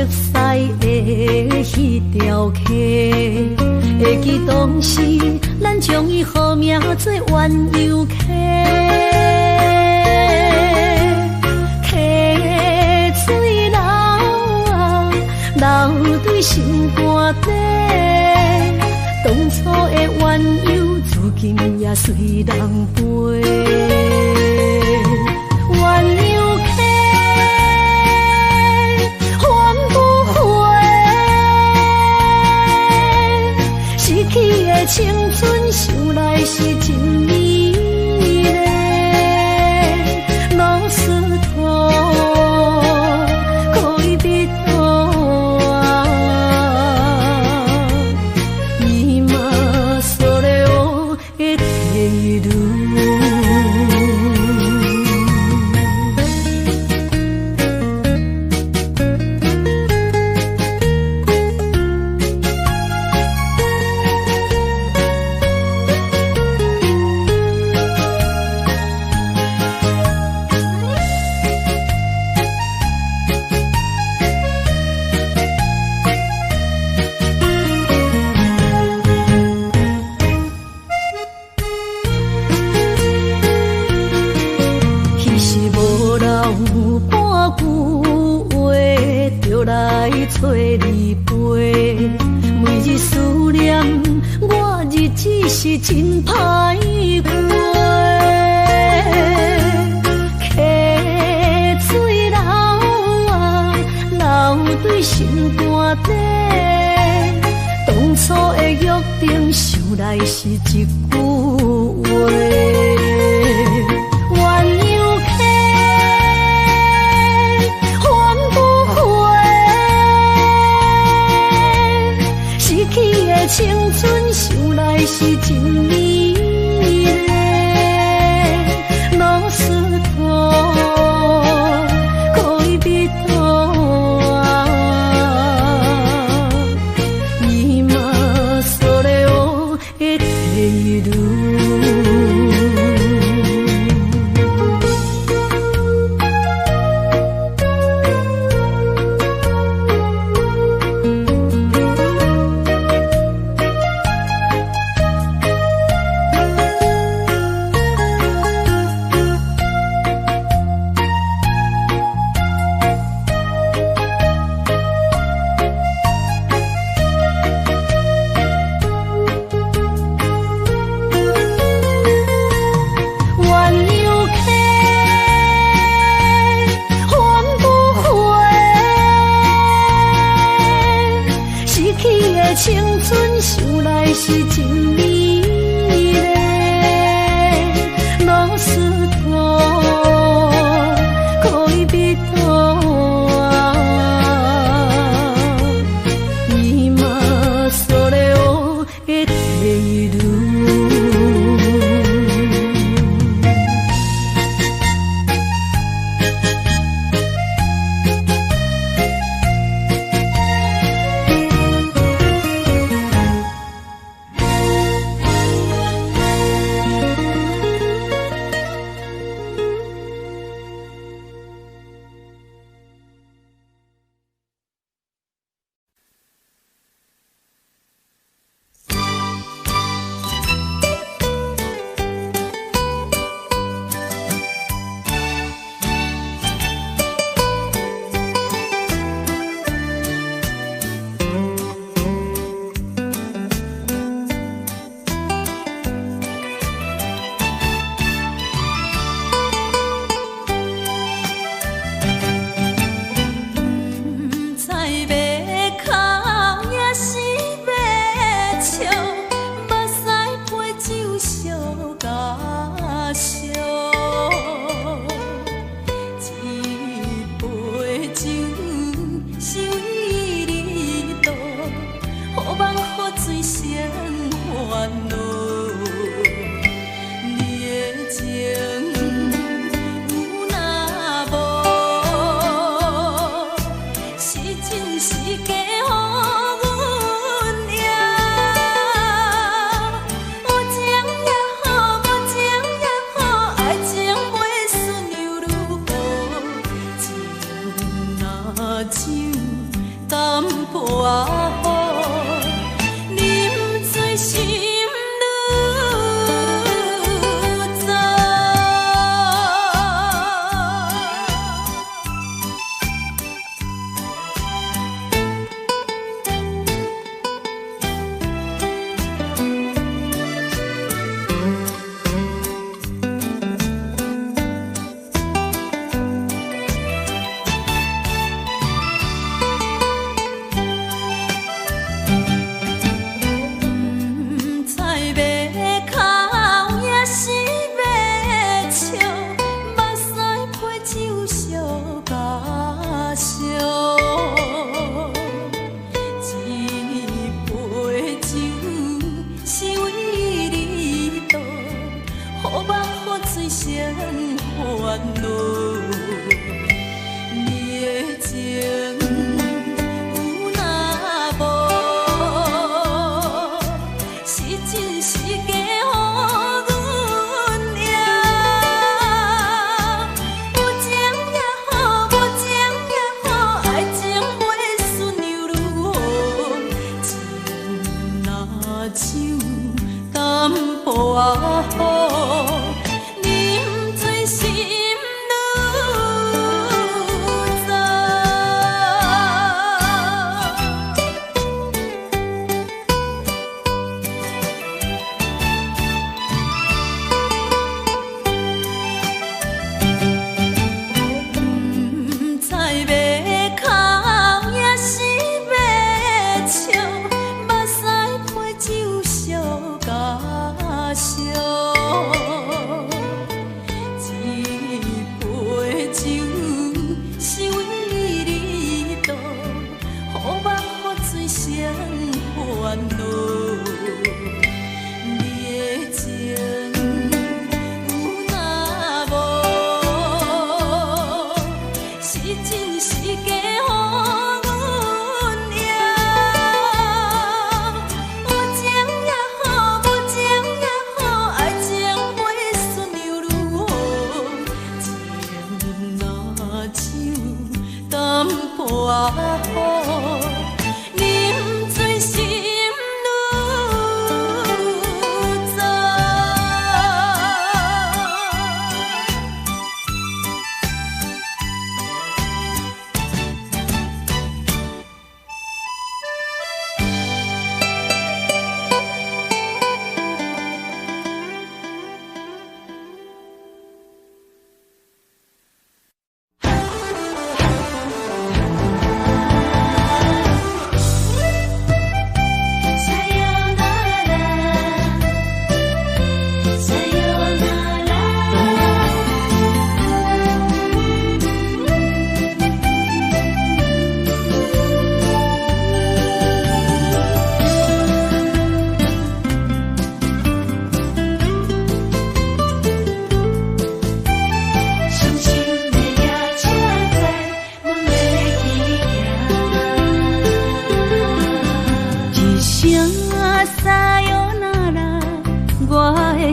色的迄条溪，会记当时咱将伊号名做鸳鸯溪。溪水流啊，流对心肝底。当初的鸳鸯，至今也随人陪。鸳鸯溪，翻不回，逝去的青春，想来是真美丽。老师徒，可以别途啊，伊嘛所了的地路。找你陪，每日思念，我日子是真歹过。溪水流啊，流对心肝底。当初的约定，想来是一句话。青春想来是真美丽，老师徒，可以别途啊，伊嘛所了的地路。烦恼。你的情有若无，是真是假？啊好，啉醉心愈糟。不知要哭也是要笑，目屎配酒烧甲烧。一杯酒是为你倒，予梦予醉谁烦恼？你的情有若无，是真是假？啊好，啉醉心愈糟。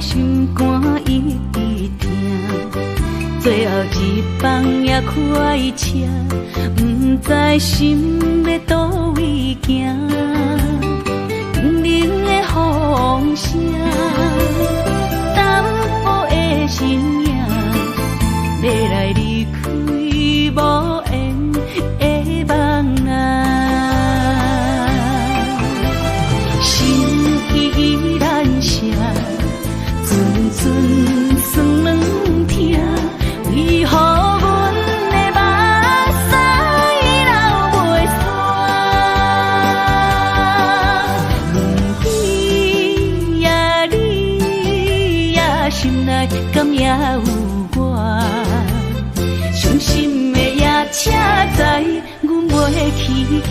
心肝一直疼，最后一放也开车，不知心要倒位行。冷冷的风声，淡薄的身影，要来离开无缘的梦啊，心依然舍。阵阵酸软疼，为何阮的目屎流袂煞？问你呀，你呀，心内敢也有我？伤心的夜车载，阮袂去行。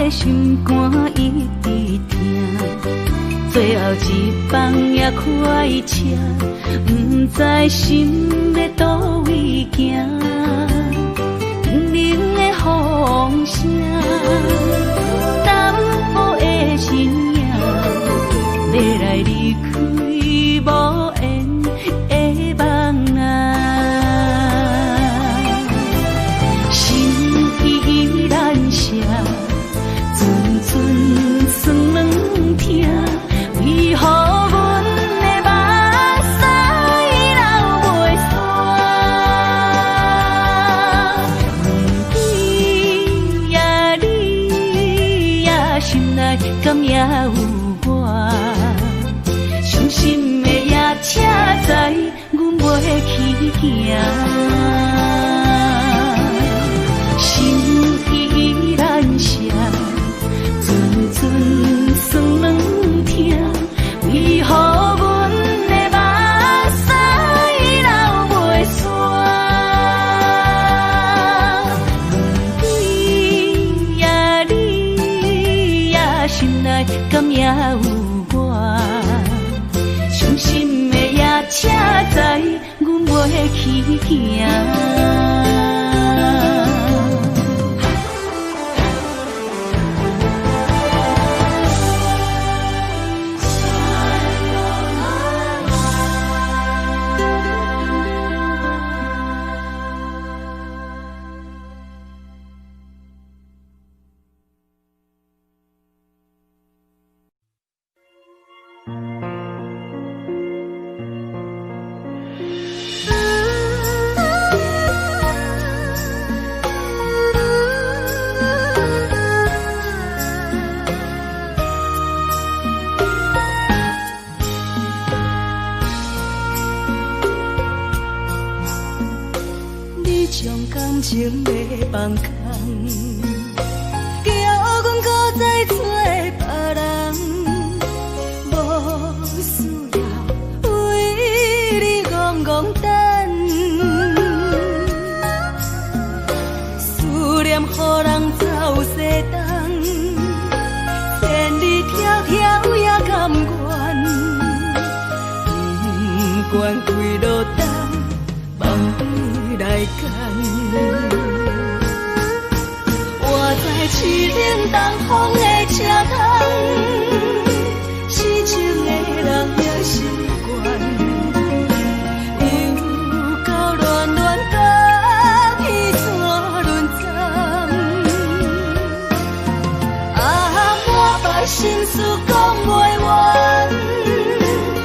心肝一直疼，最后一放也开车，不知心要倒位行。冷冷的风声，淡薄的身影，要来离开无缘的梦啊，心依然舍。阵阵酸软疼，为何阮的目屎流袂煞？问你呀，你敢也有我？伤心的夜车载，阮袂去行。心依然伤，阵阵酸软痛，为何阮的目屎流袂煞？问你呀，心内敢也有我？伤心的夜车载，阮袂去行。感情要放空，叫阮搁再找别人，无需要为你戆戆等，思念予人走西东，千里迢迢也甘愿，不管几落冬，梦伊来干。我在市顶东风的车窗，痴情的人也习惯，又到乱乱甲彼山论站。满腹心事讲袂完，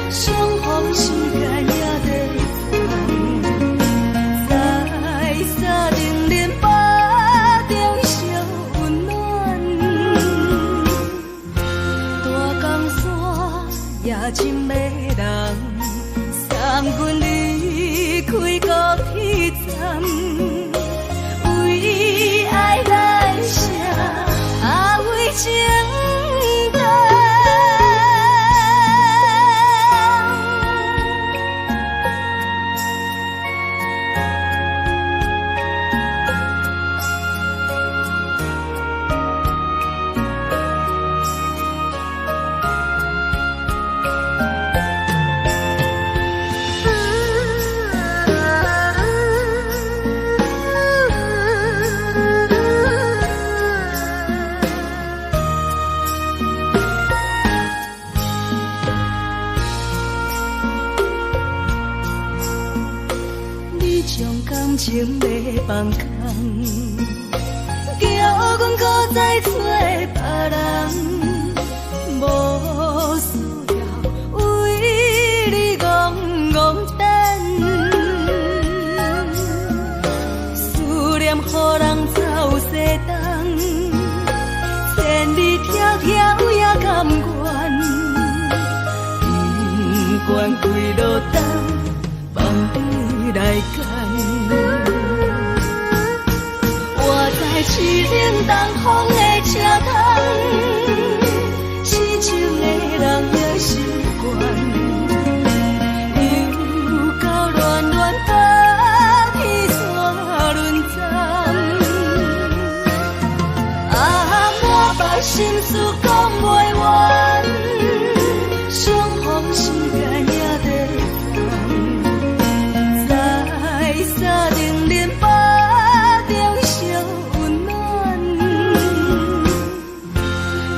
相逢时间也在长，在沙丁林巴中相温暖。大江山也真迷人，送阮离开高铁站，为爱来写为情。感情要放空，叫阮搁再找别人，无需要为你戆戆等，思念予人走西东，千里迢迢也甘愿，不管几落冬，梦伊来干。我在市顶东风的车窗，痴情的人也习惯，又到乱乱甲彼山论站。满腹心事讲袂完，相逢时间也在长，在沙丁林巴中相温暖。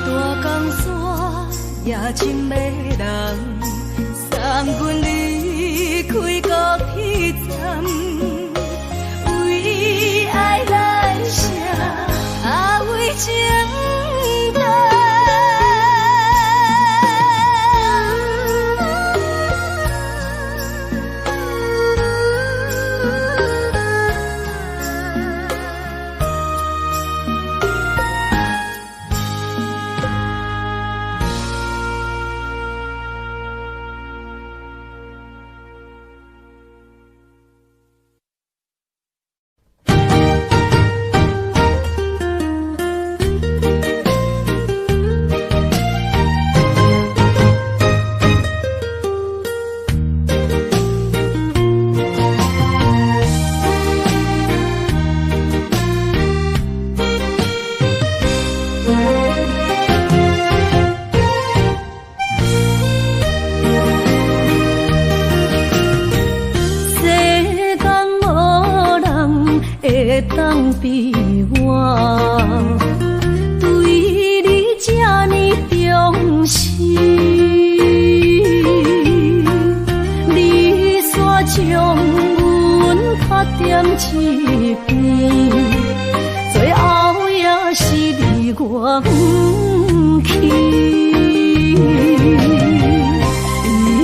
大江山也真迷人，送阮离开高铁站，为爱来写为情。比我，对你这呢重视，你煞将阮较点一边，最后也是你我不去。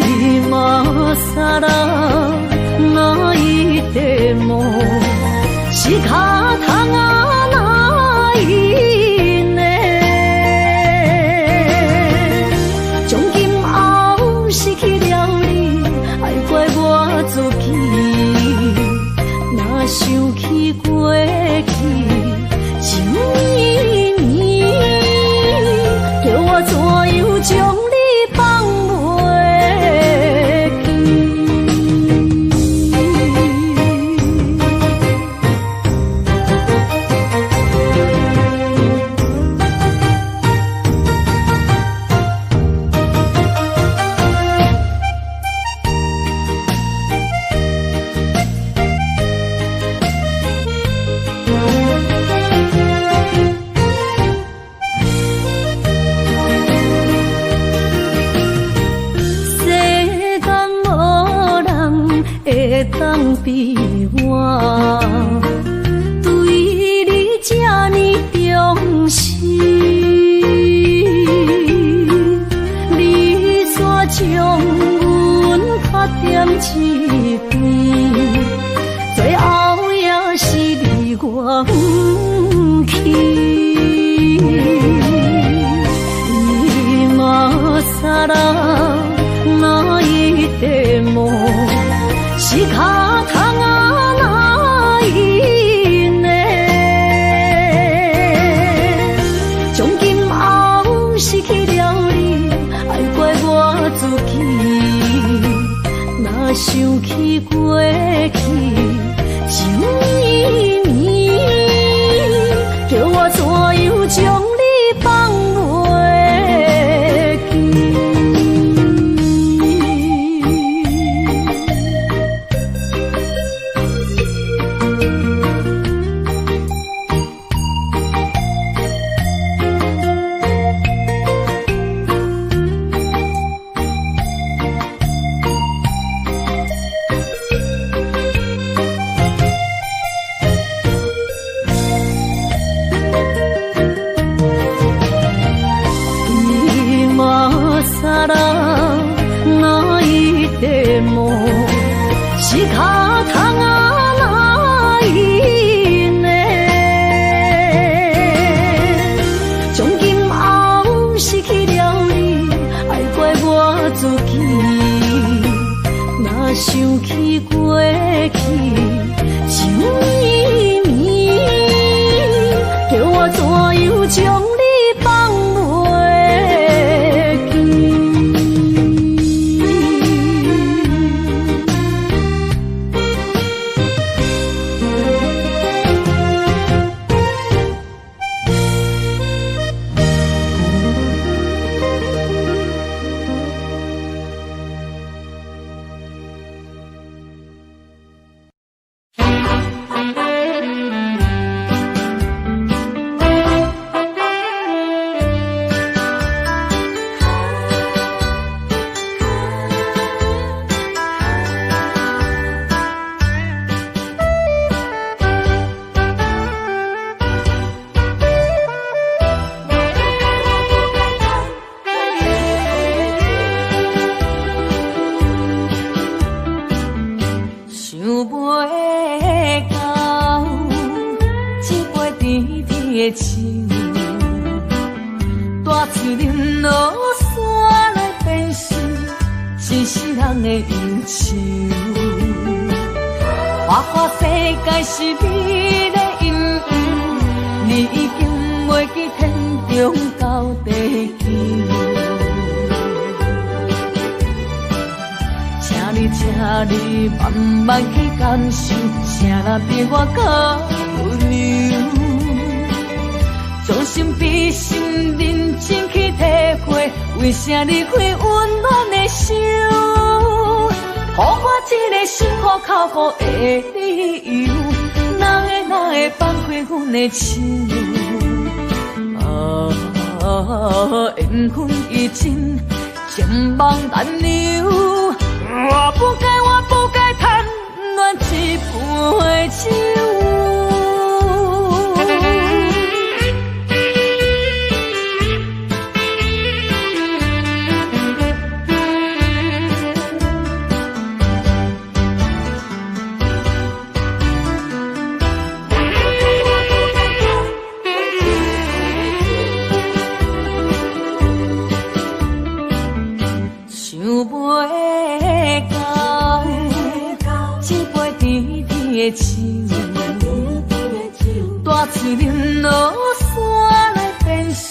今さら泣いても仕方がないね。从今后失去了你，爱怪我自己。若想起过去情绵绵，叫我怎样将你放袂？当比我，对你这呢重视，你煞将阮较点一边，最后也是你我不去。今さら泣いても仕方がないね。从今后失去了你，爱怪我自己。若想起过去情绵绵，叫我怎样将你放袂记？さら泣いても仕方がないね。从今后失去了你，爱怪我自己。若想起过去情绵绵，叫我怎样将你放袂记？大树林落山来变成一世人的忧愁。花花世界是美丽阴暗，你已经袂记天中到地球。请你慢慢去感受，谁人比我更温柔？将心比心，认真去体会，为啥离开温暖的手？予我一个幸福靠谱的理由，哪会放开阮的心？缘分已尽，情梦难留。我不该贪恋一杯酒。大嘴啉落山来变成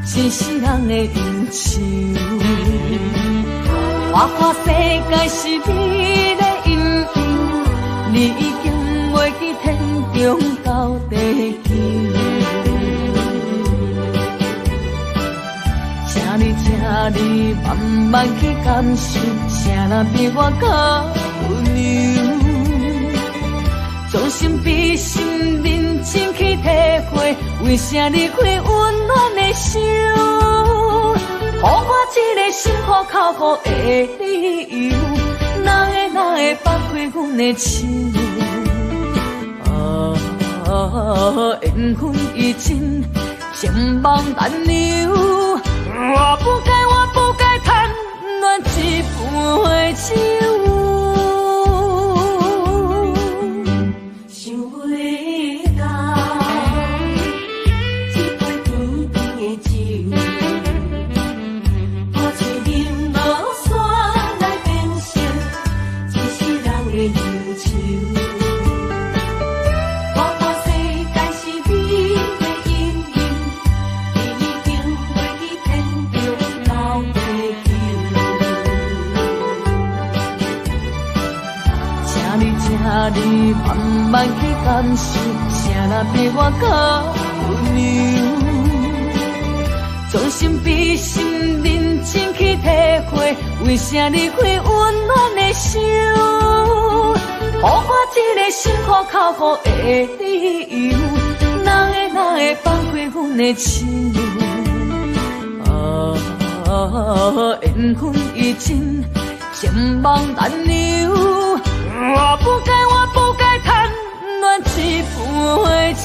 一世人的忧愁。我看世界是美的阴影，你已经袂记天中到地球。请你慢慢去感受，谁人比我较温柔？将心比心，认真去体会，为啥离开温暖的手？予我一个心苦口苦的理由，哪会放开阮的手？缘分已尽，情梦难留。我不该贪恋一杯酒。你慢慢去感受，谁人比我较温柔？将心比心，认真去体会，为啥离开温暖的手？予我一个心苦口苦的理由，哪会放开阮的手？缘分已尽，情梦难留。我不该贪恋一杯酒。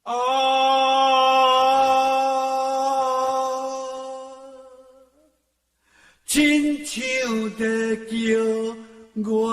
啊，亲像在叫我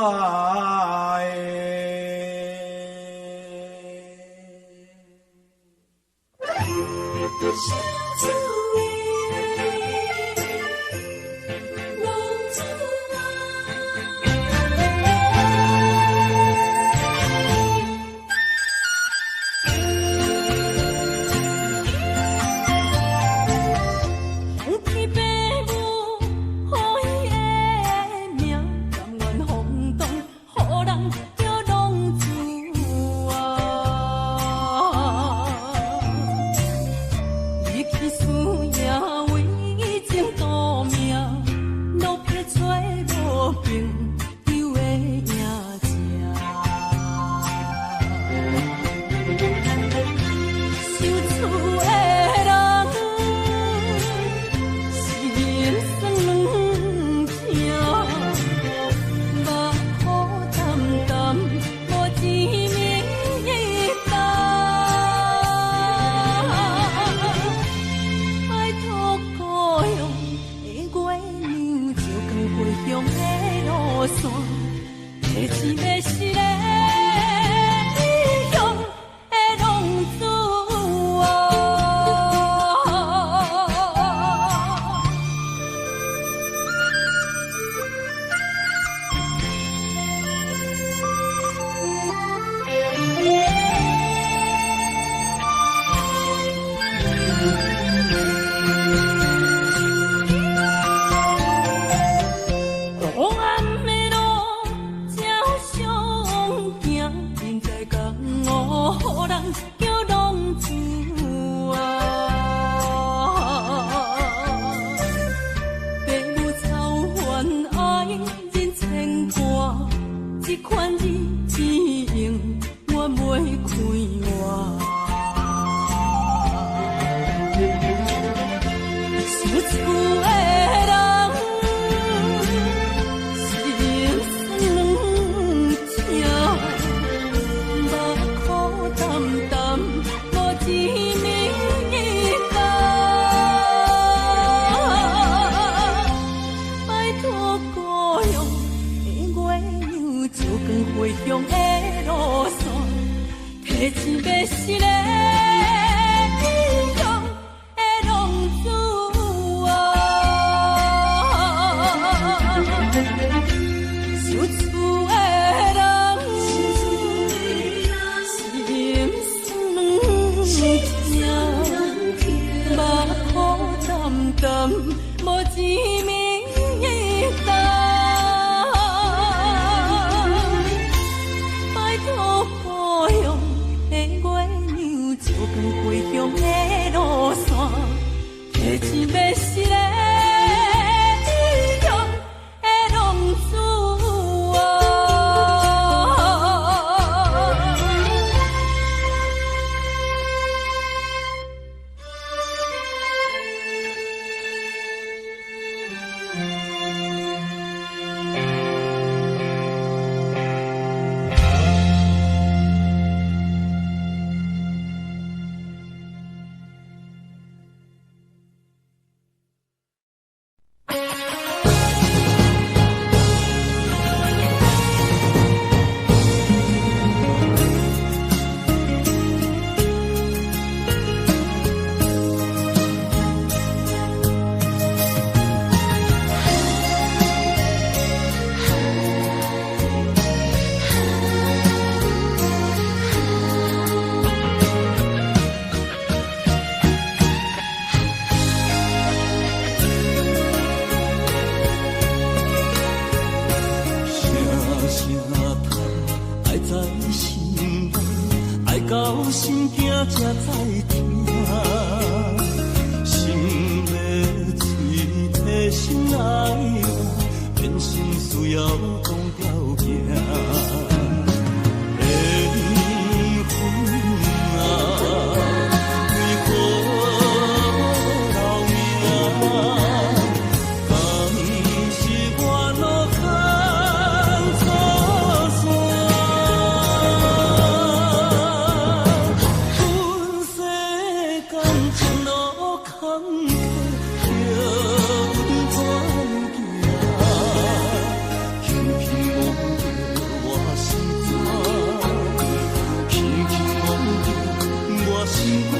歌，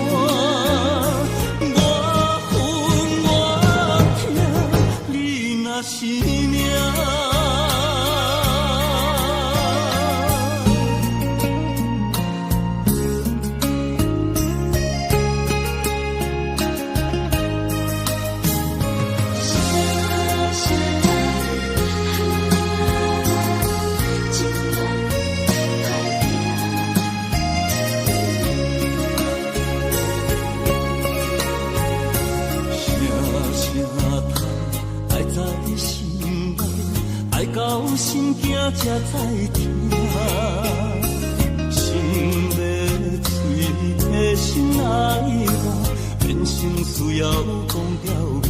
我恨我痛，你若是命。到心惊才知听，心要碎的心爱我，变成需要讲条命。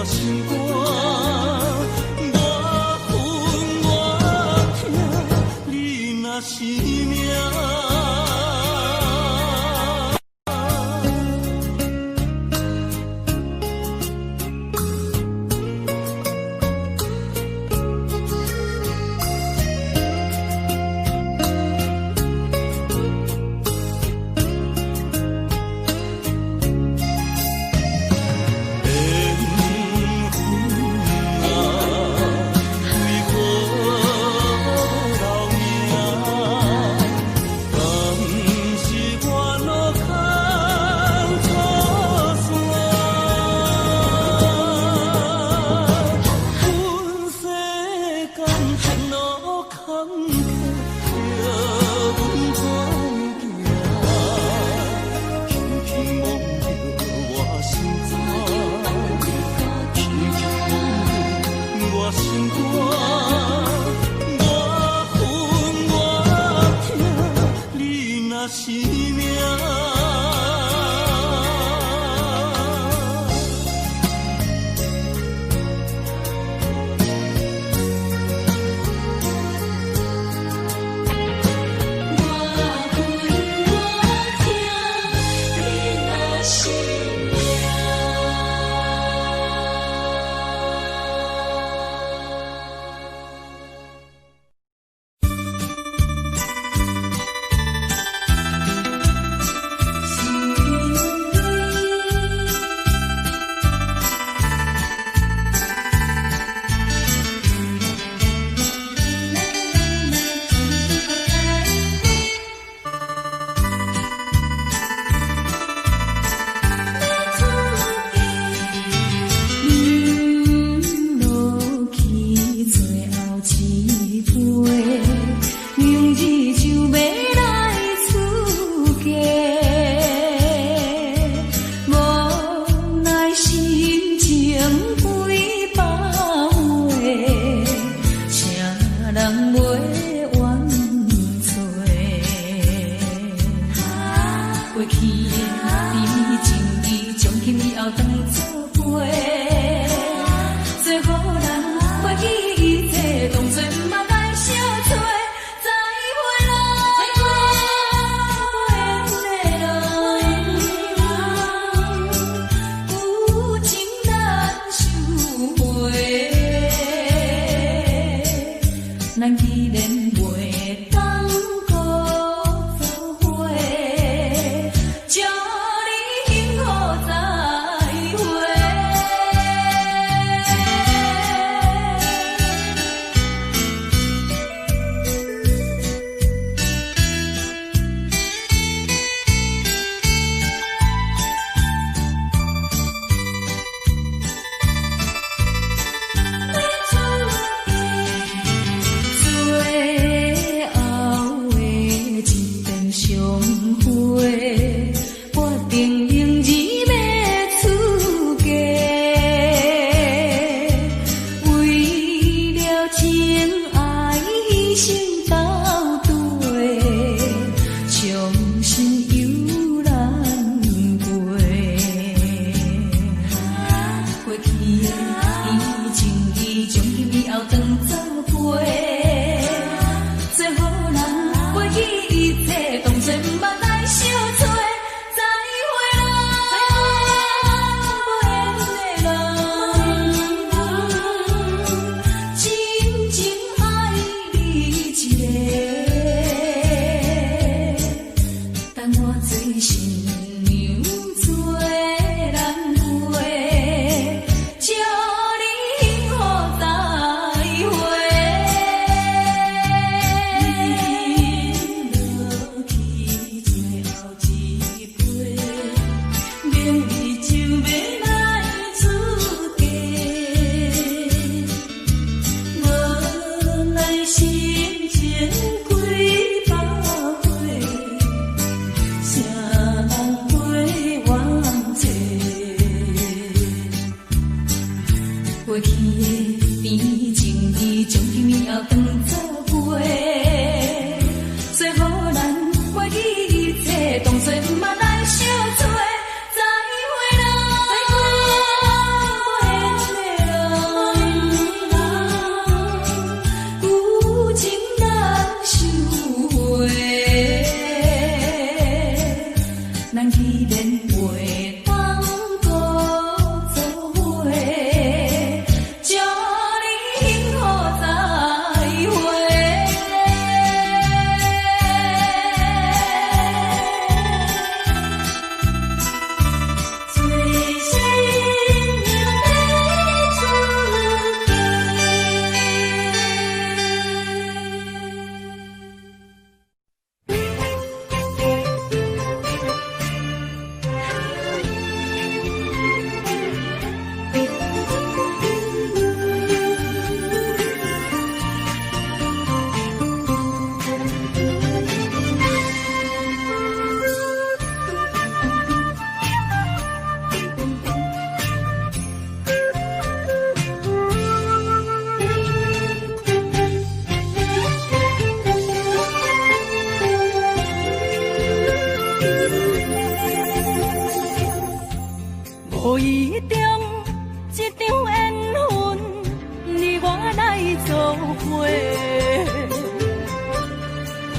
心肝，我恨我痛，你若是命。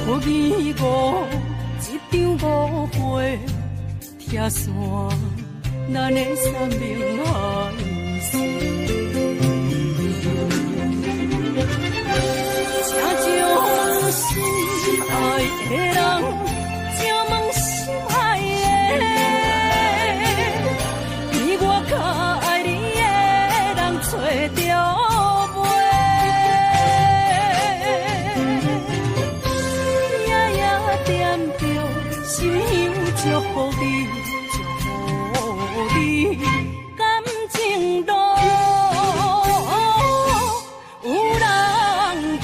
无义五，一张五花拆散，咱的三明海誓。请将心爱的人，请问心爱的，比我较爱你的人找着。心香祝福你，祝福你，感情路有人陪。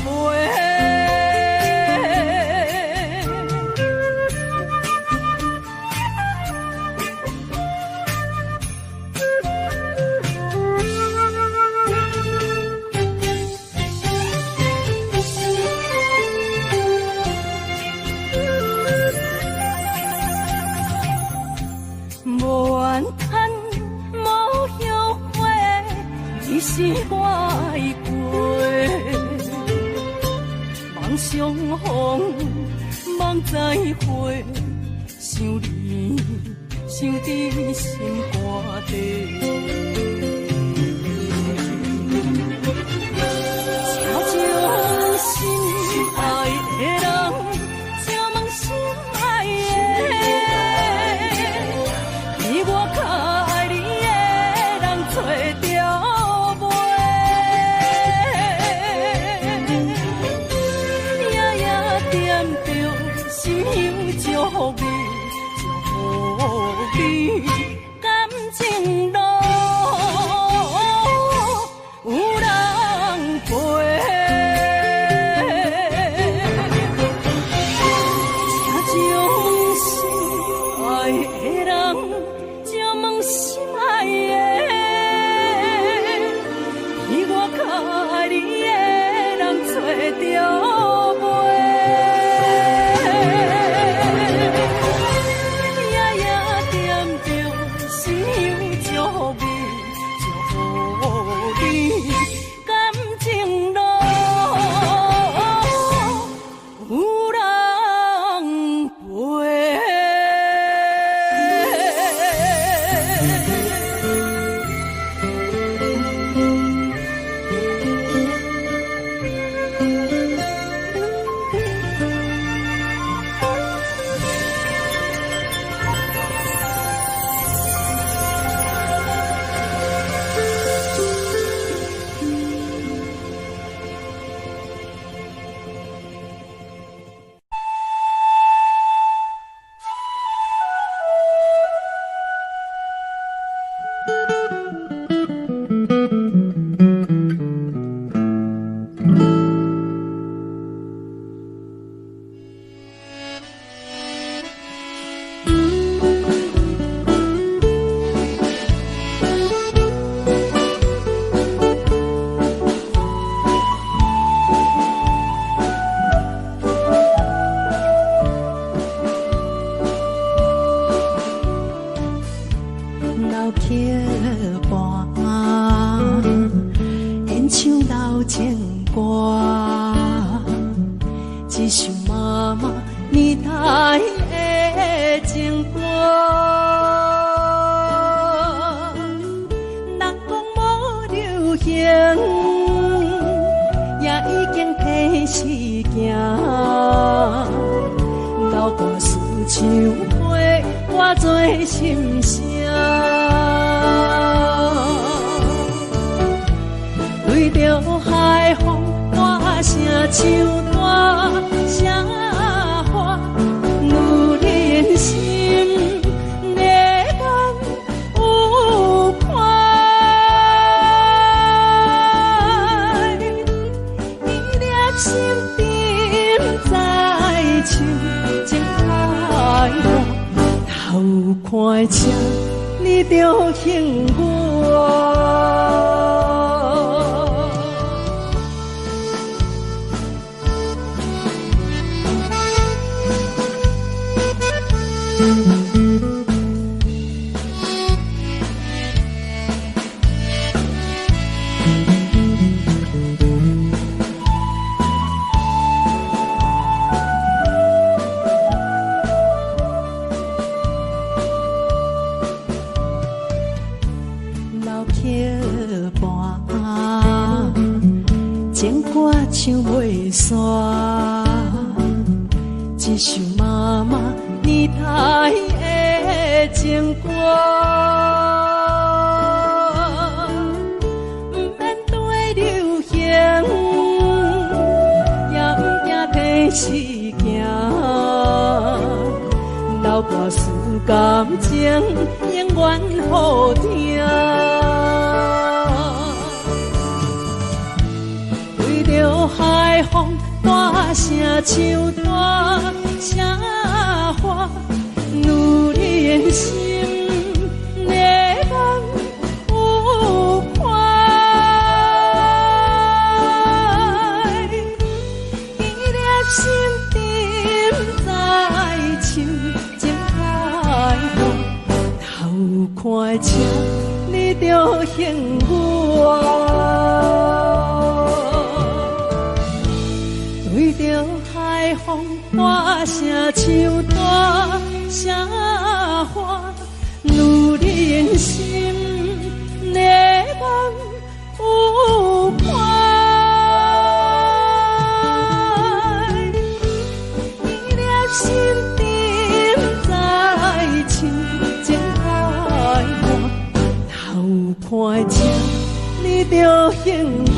无怨叹，无后悔，你是我的过。梦相逢，梦再会，想你，想伫心肝底。请将心爱的人，请问心爱的。我较爱你的人找着袂，夜夜惦着心香祝福你，祝福你，感情路有人陪。请将心爱的人。心爱的，比我较爱你的人找着袂，夜夜惦着心香祝福你，祝福你，感情路有人陪。你着幸我。唱袂煞，一首妈妈年代的情歌。不免对流行，也不惊天时行。流歌词感情，永远好听。为着海风，大声唱大声话，女人心热梦有快，记念心沉在唱情海话，头看车你着幸我。对着海风，大声唱大声话，女人心热梦有快，依然心沉在唱情海话，头看车你着幸我。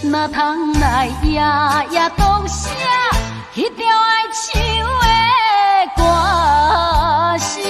哪通来夜夜当写迄条爱唱的歌词？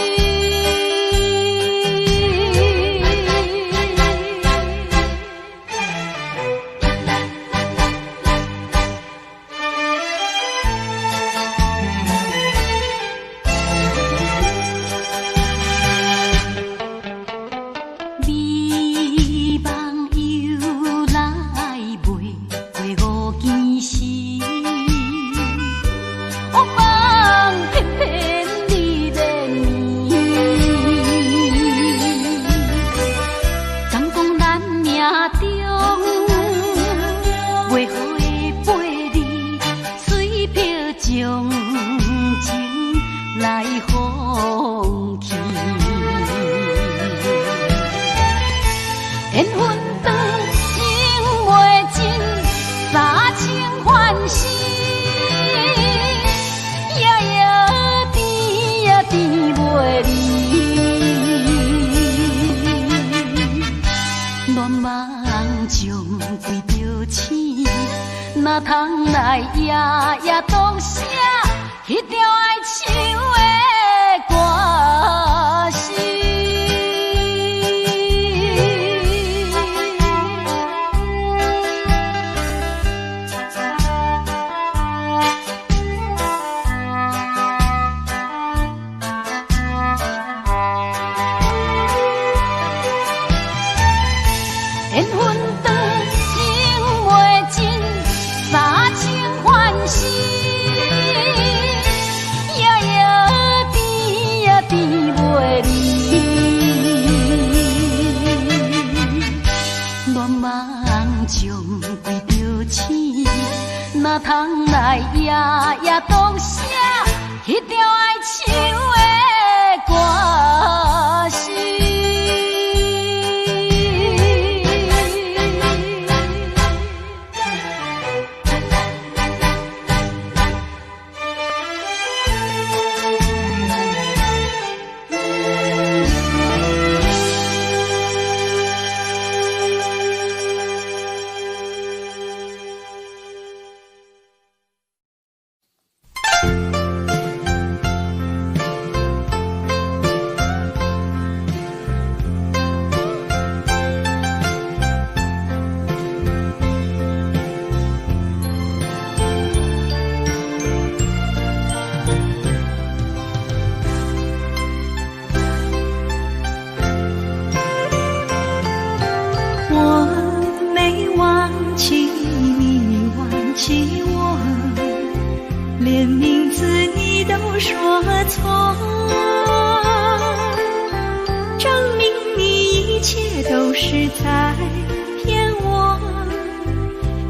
哪通来夜夜当写迄条爱唱的歌词？缘分长情袂尽，三情欢喜。将规着醒，哪通来夜夜当写迄条爱唱的歌词。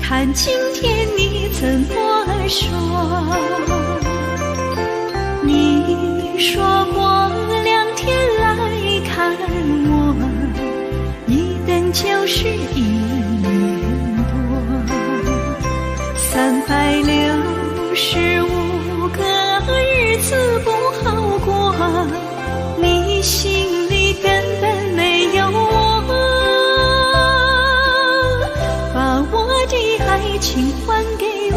看今天你怎么说？你说过2天来看我，一等就是1年多，365个日子不好过，你心里根本没有我，把我的爱情还给我。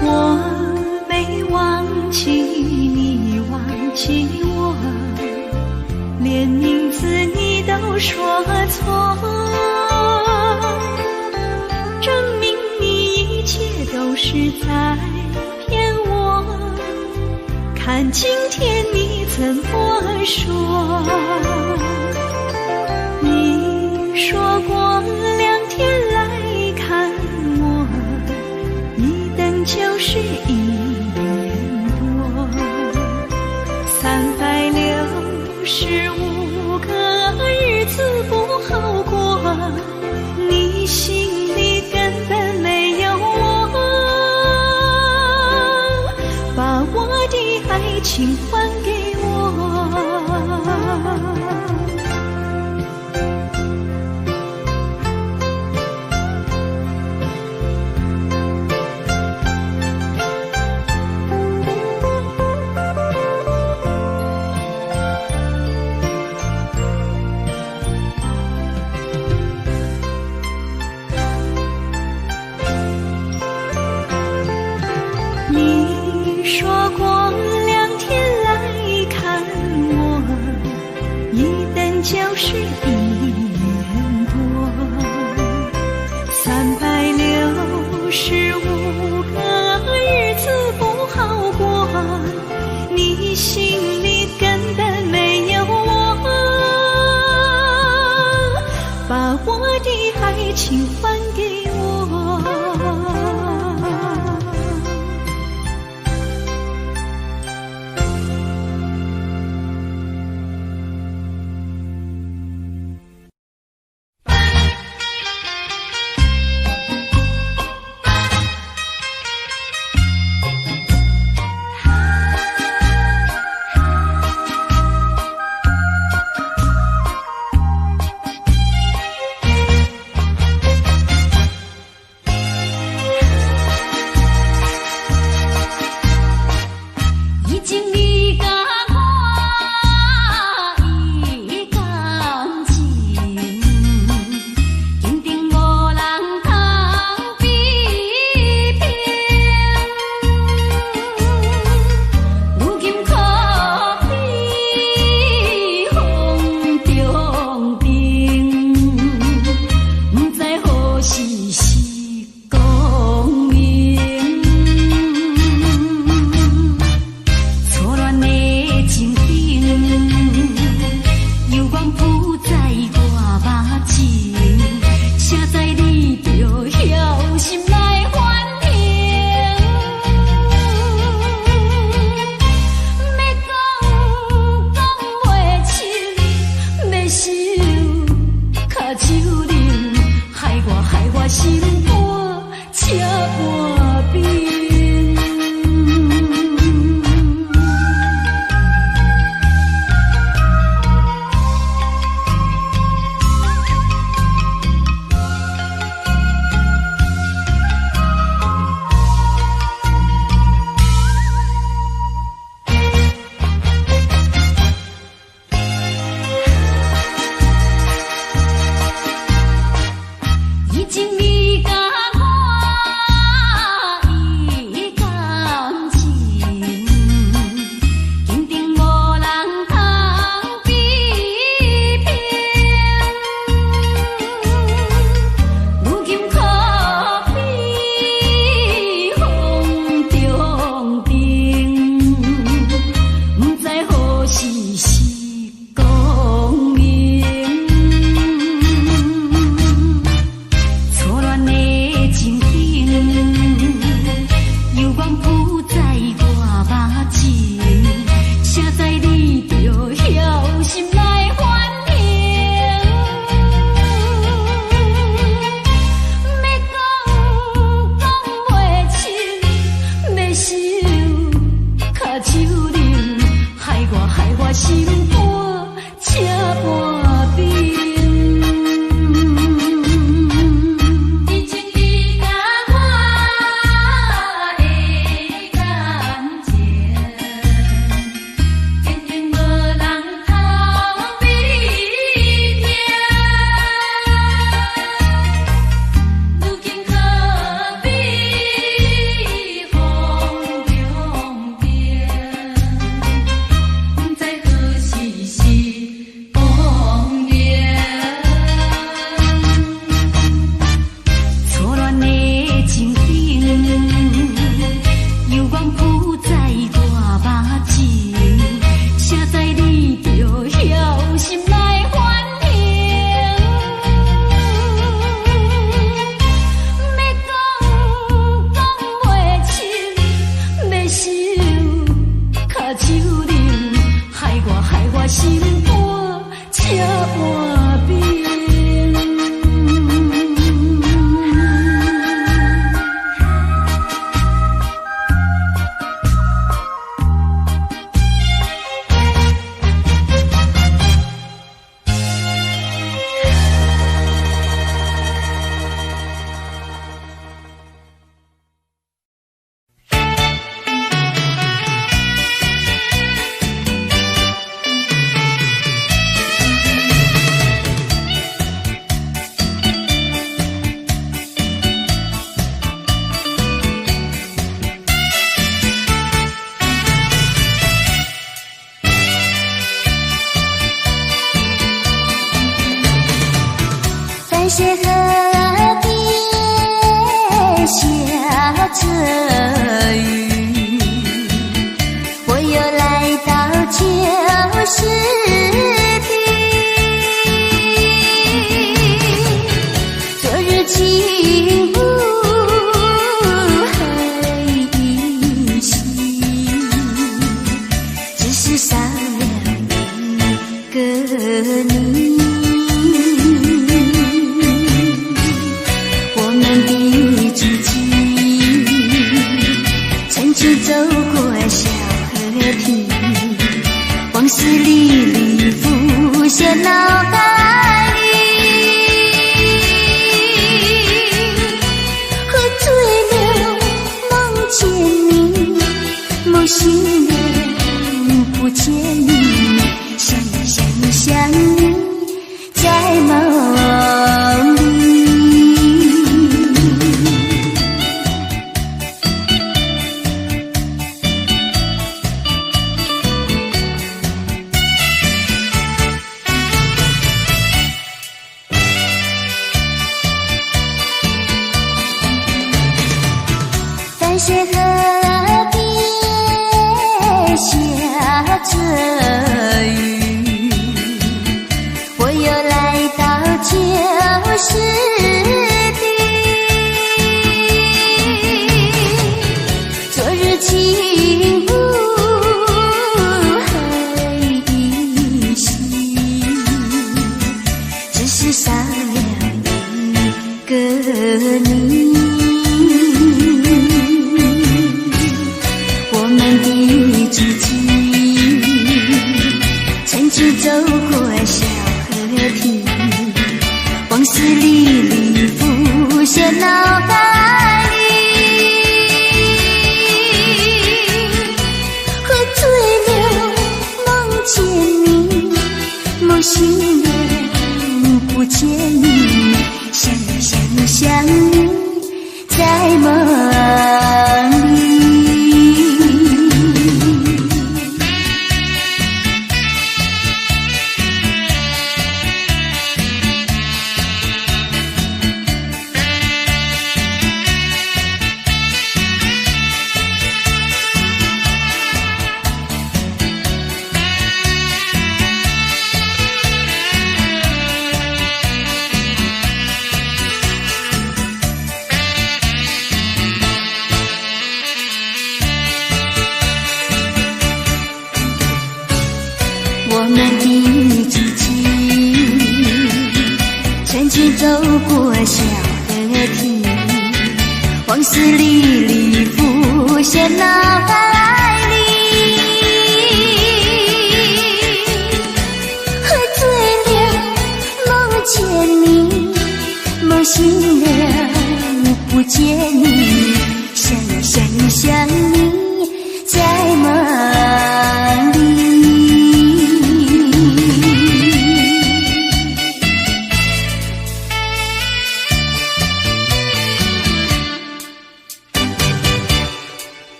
我没忘记你忘记我，连名字你都说错，证明你一切都是在骗我。看今天你怎么说？你说过2天来看我，一等就是1年多，365个日子不好过，你心里根本没有我，把我的爱情还给我。你说过2天来看我，一等就是1年多，365个日子不好过，你心里根本没有我，把我的爱情还给我。我心肝车半边。心肝车半边。是河边下着雨，我又来到旧时地，昨日情不黑惜，只是少了一个你。走过小河堤，往事历历浮现脑海里，喝醉了梦见你，梦醒了不见你，想你在梦里。是河边下着雨，我又来到旧时地，昨日情不黑惜，只是少了一个你。曾经走过小河堤，往事历历浮现脑海里，喝醉了梦见你，梦醒了不见你，想你在梦里。我们的足迹，曾经走过小河堤，往事历历浮现脑海里，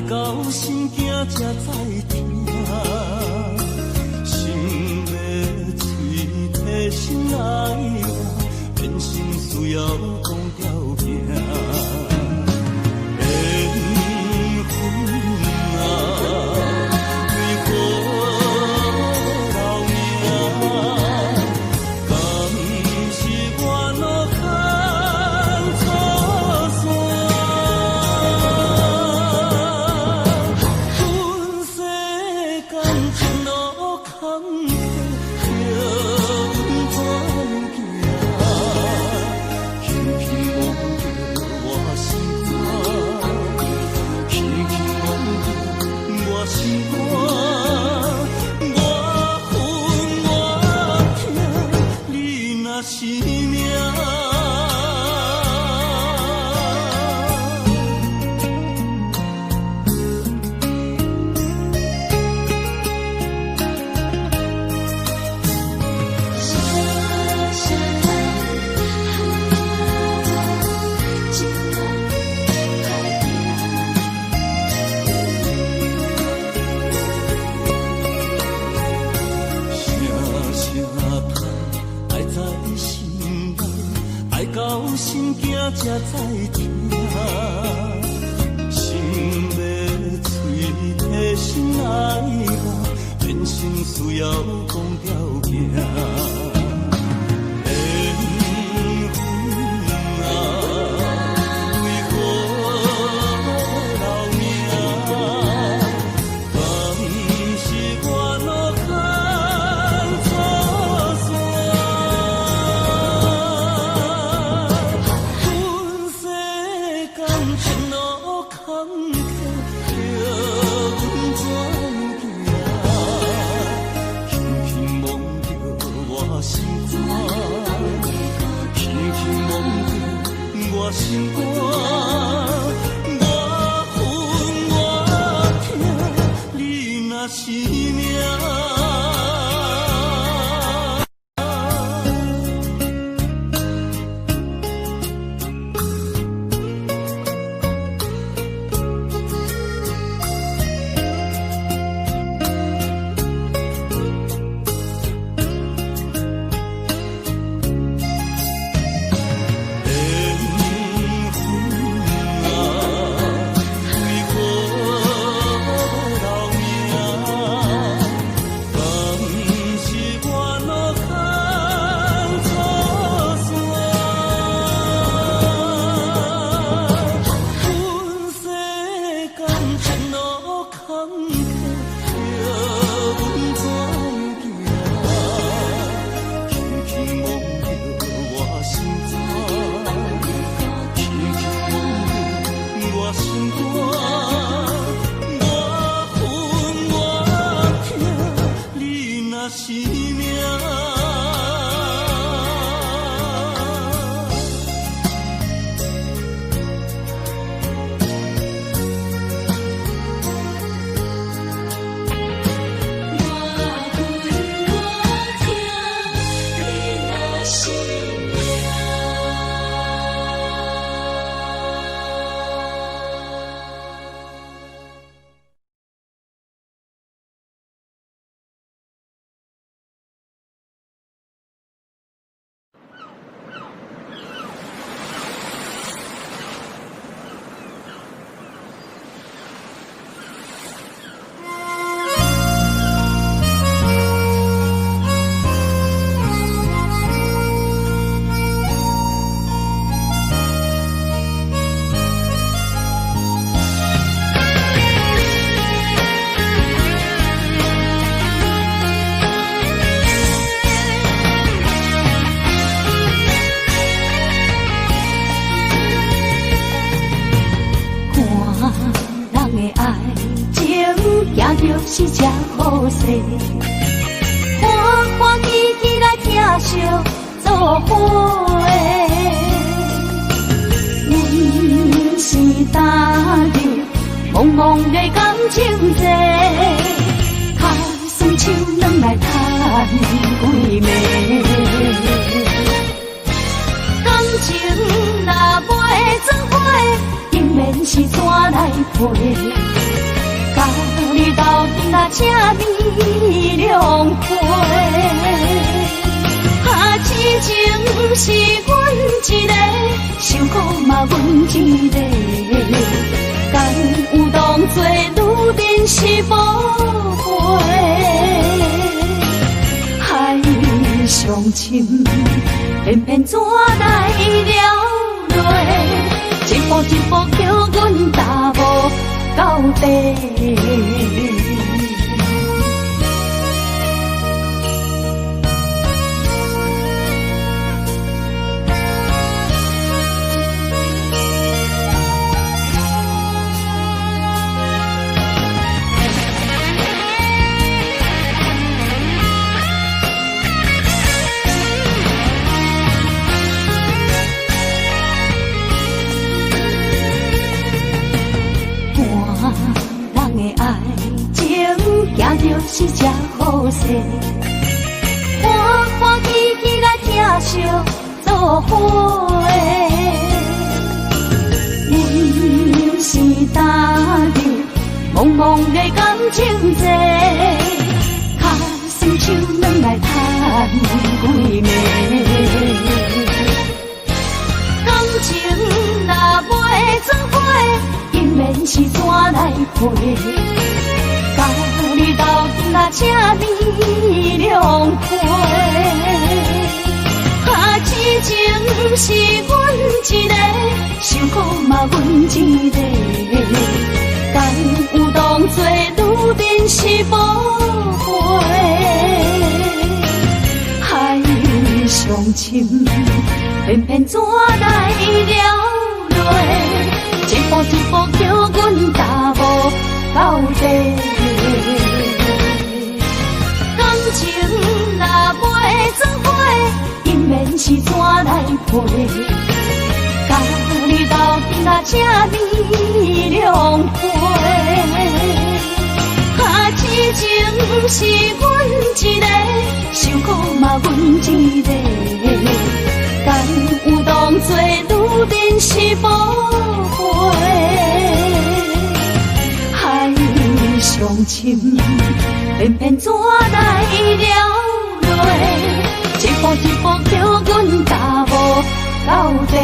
到心惊才知听，心要嘴提心来话，变心需要讲条命。才知听，心要嘴提心来话，变心需要讲条命。心肝，我分我痛，你若是命。是这好势，欢欢喜喜来听相做伙的，阮是踏入茫茫的感情际，靠双手软来叹几暝，感情若袂做伙，永远是纸来陪。到今仔这面两批，痴情是阮一个，受苦嘛阮一个，敢有当作女人是无陪？海上深，偏偏怎来了落？一步一步叫阮踏无到底。就是这好势，欢欢喜喜来疼惜做伙。人是踏入茫茫的感情债，脚酸手软来叹几暝。感情若袂做伙，因免是怎来陪？甲你斗阵啊，这面两批，痴情是阮一个，受苦嘛阮一个，敢有当作女人是无陪？海上深，偏偏怎来了落？一步一步叫阮踏无到底。感情若袂做伙，因免是怎来陪？甲你斗阵啊，这面两批，痴情是阮一个，受苦嘛阮一个，敢有当作女人是无陪？海上深，偏偏怎来了落？一步一步叫阮踏无到底。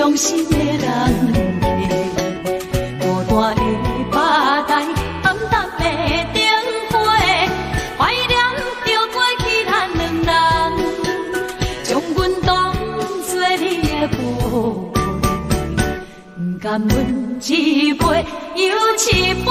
伤心的人孤单的巴台，暗淡的灯火，怀念着过去咱两人，将阮当作你的宝贝，不甘阮一杯又一杯。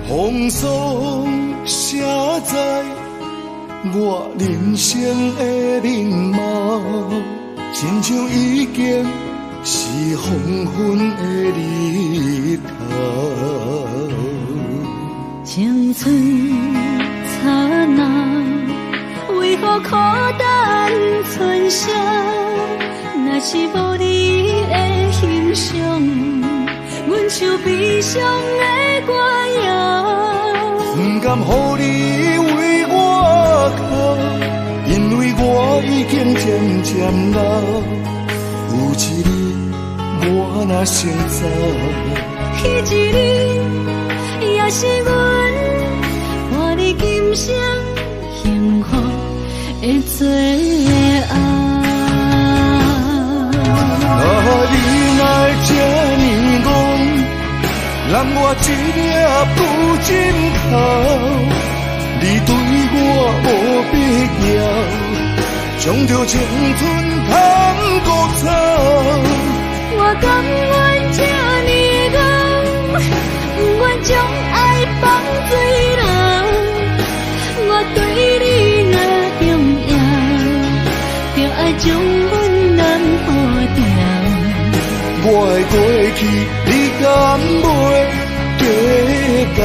风霜写在我人生的面貌，亲像已经是黄昏的日头。青春刹那，为何孤单存剩？若是无你的欣赏，阮像悲伤的歌谣。不甘予你为我哭，因为我已经渐渐老。有一日我我若先走，彼一日也是阮伴你今生幸福的最后。你若会这呢戆，揽我一粒不枕头，你对我无必要，将着青春通搁走。我甘愿这呢戆，不愿将爱放水流。我对你若重要，就爱将阮男抱掉。我的过去，你敢袂计较？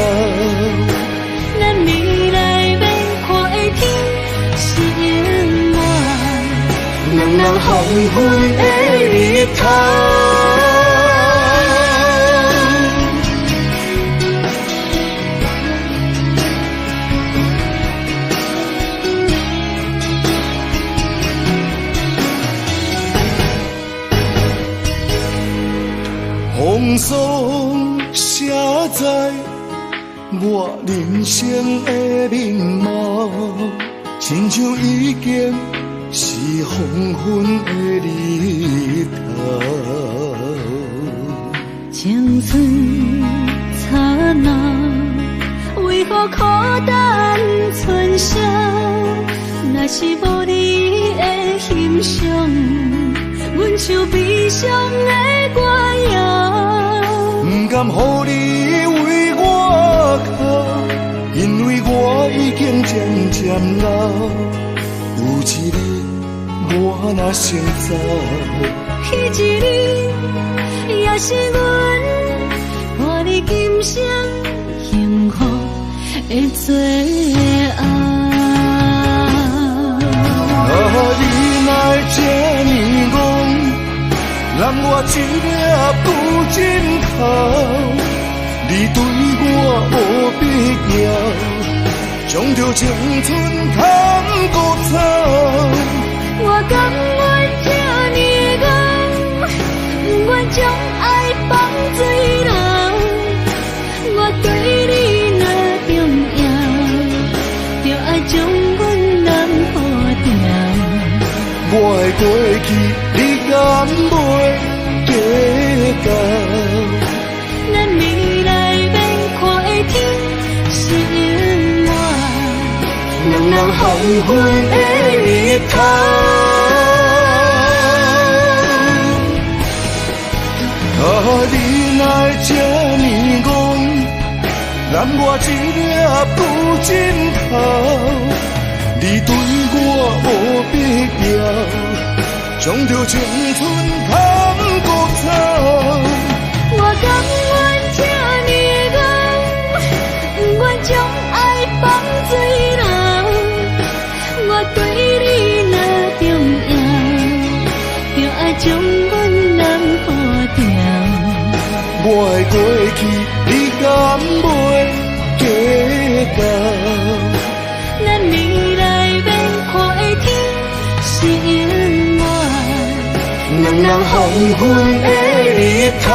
咱未来免看的天是永远，人人黄昏的日头。风霜写在我人生的面貌，亲像已经是黄昏的日头。青春刹那，为何孤单春宵？若是无你的欣赏，阮像悲伤的歌谣。不甘予你为我哭，因为我已经渐渐老。有一日我若先走，彼一日也是阮伴你今生幸福的最后。你若会这呢戆，揽我一粒不枕头，你对我无必要，将着青春通搁走。我甘愿这呢戆，不愿将爱放水流。我对你若重要，就爱将阮男抱掉。我的过去，你敢袂计较？咱未来免看的天是永远，人人黄昏的日头。你若会这呢戆，揽我一粒不枕头，你对我无必要，将着青春通搁走。我甘愿这呢戆，不愿将爱放水流。我对你若重要，就爱将阮男抱掉。我的过去，你敢袂计较？咱未来免看的天是永远，人人黄昏的日头。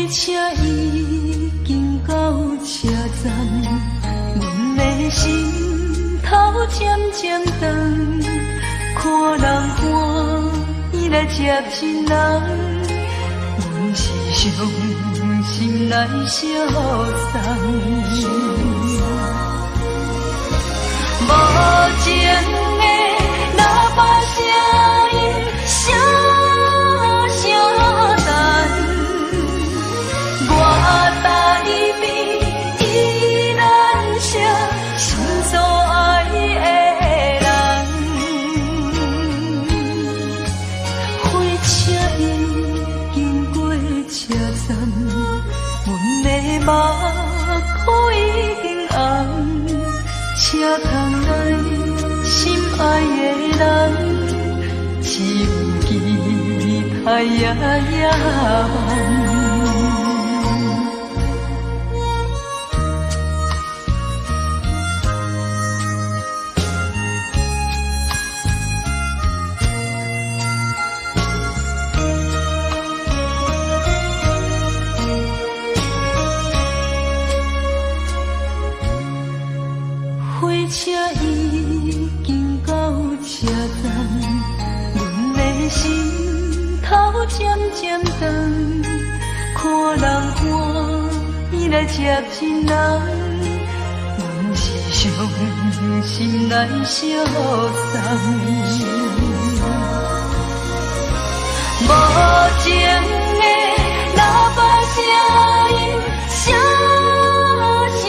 车已经到车站，阮的心头渐渐重，看人寒来接亲人，阮是伤心来相送。无情的喇叭声音，声声等，我台边依然写心所爱的人。火车已经过车站，阮的目眶已经红。车窗内心爱的人，只有期待夜夜梦。火车已经到车站，阮的心头渐渐长，看人欢喜来接亲人，阮是伤心来相送。无情的喇叭声音，声声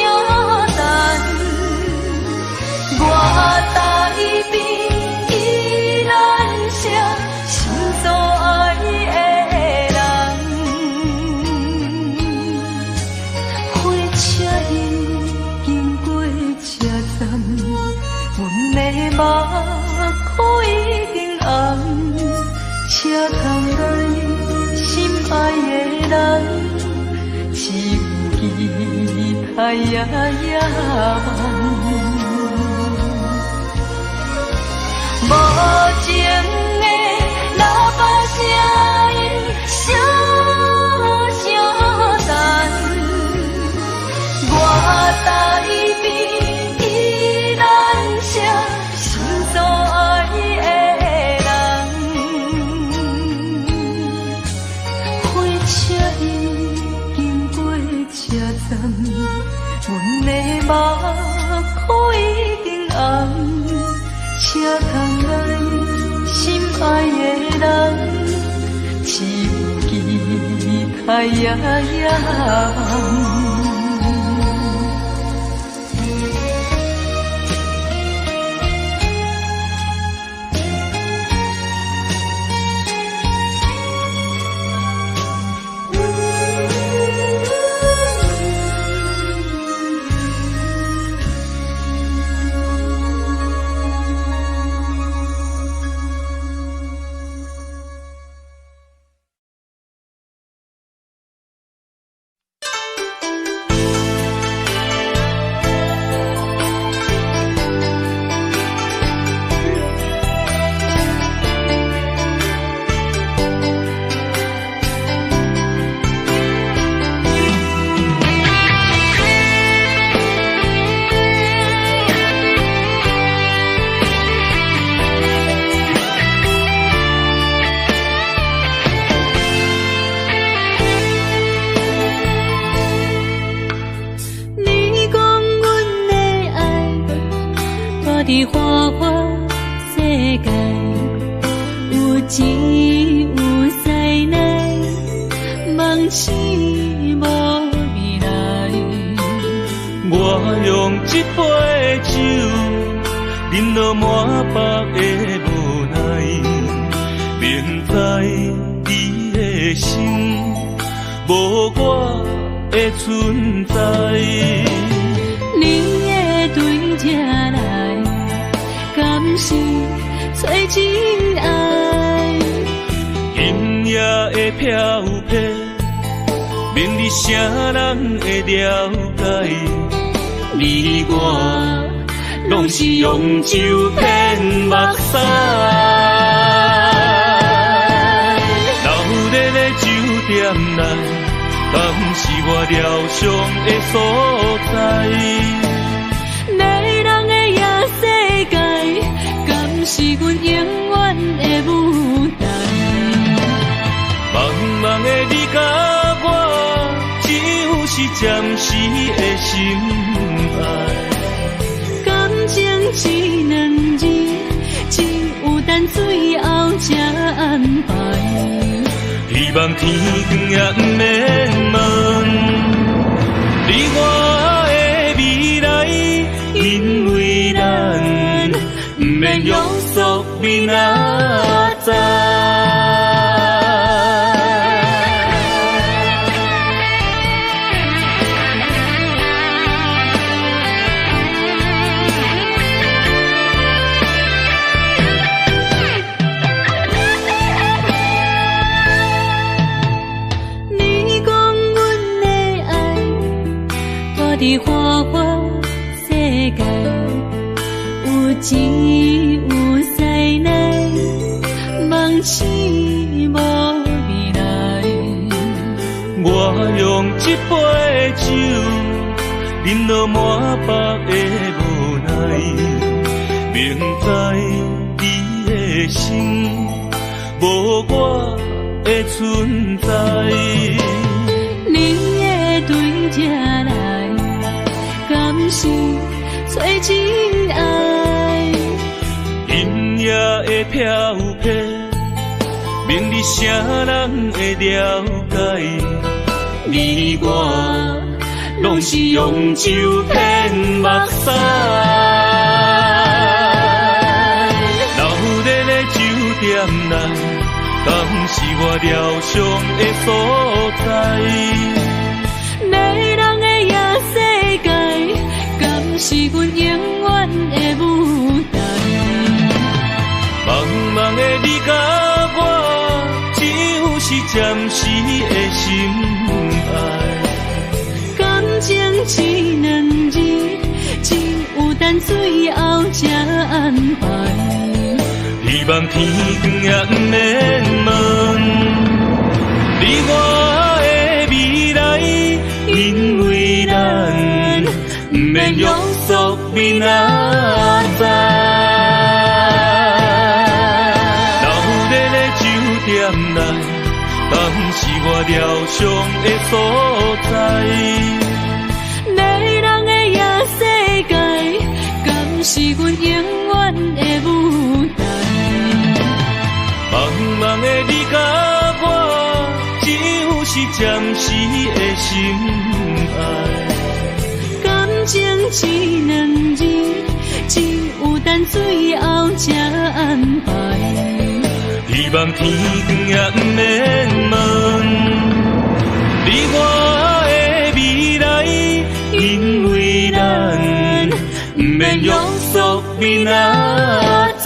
等。我台边依然写心所爱的人，火车已经过车站，阮的目眶已经红，车窗内心爱的人，只有期待夜夜梦。无情的喇叭声音，声声等，我台边依然写心所爱的人。火车已经过车站，阮的目眶已经红。车窗内心爱的人，只有期待夜夜梦。伫花花世界，有钱有灾难，梦醒无未来。我用一杯酒，饮落满腹的无奈，明知伊的心无我的存在。你的对这来，敢是找真爱？今夜的飘泊，免你啥人会了解？你我拢是用酒骗目屎，流热的酒店内，敢是我疗伤的所在？迷人的夜世界，敢是阮永远的舞台？暂时的心爱。感情只两字，只有等最后才安排。希望天光也不免问，你我的未来，因为咱不免约束明仔载。伫花花世界，有钱有势来，梦醒无未来。我用一杯酒，饮落满腹的无奈，明知伊的心无我的存在。你的对这来，敢是找真爱？音乐的飘飘，明日谁人会了解？你我拢是用酒骗目屎，留在咧酒店内，敢是我疗伤的所在？迷人的夜世界，敢是阮永远的舞台？茫茫的你甲我，只有是暂时的心爱。感情只两字，只有等最后才安排。希望天光也不免问，你我的未来，因为咱不免约束明仔载。留在咧酒店内，敢是我疗伤的所在？迷人的夜世界，敢是阮永远的舞台？茫茫的你甲我，只有是暂时的心爱。感情只两字，只有等最后才安排。希望天光也不免问，你我的未来，因为咱不免约束明仔载。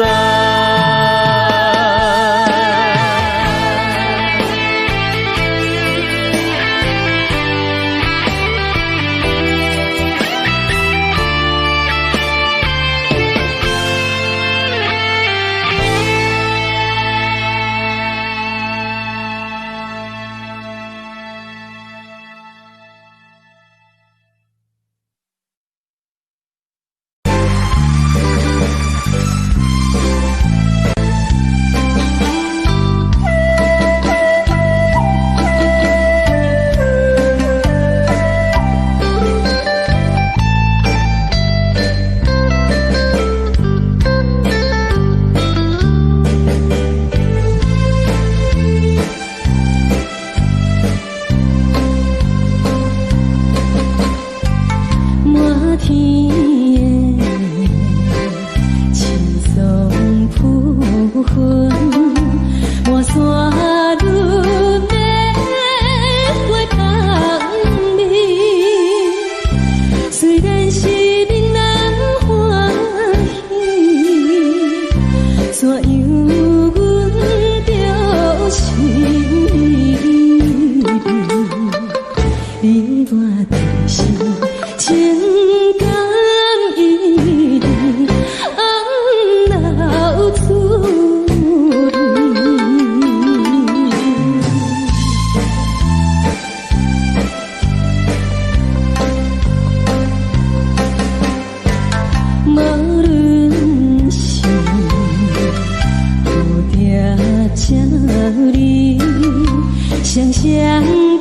双双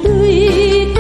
对对，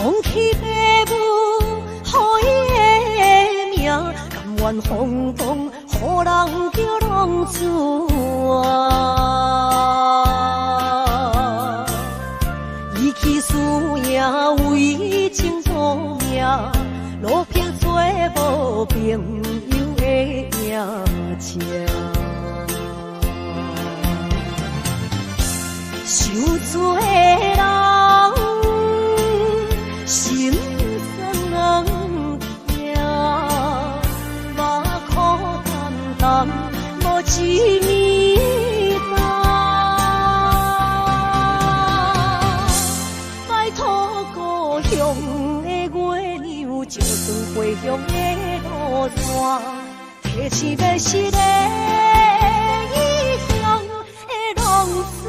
放弃父母，予伊的命，甘愿放荡，予人叫浪子啊！伊去输赢为情赌命，路边做无朋友的野车。受罪人心酸人听，目眶淡淡无一面红。拜托故乡的月亮，照光回乡的路线，提醒要是个异乡的浪子。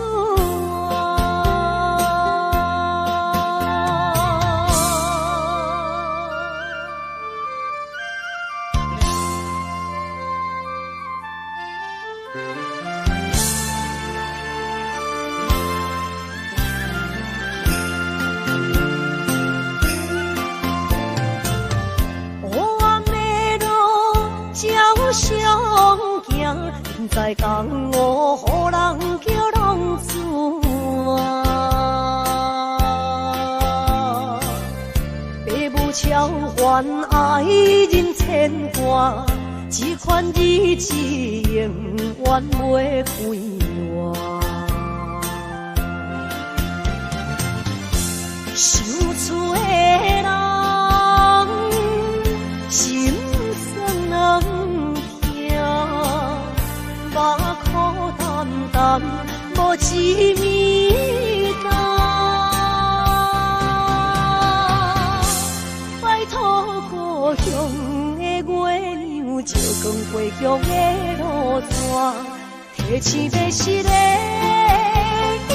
在江湖，予人叫浪子啊！父母超凡，爱人牵挂，这款日子永远袂快活。受罪的人，心酸人听。目眶淡淡，无一面红。拜托故乡的月亮，照光回乡的路线，提醒要是个异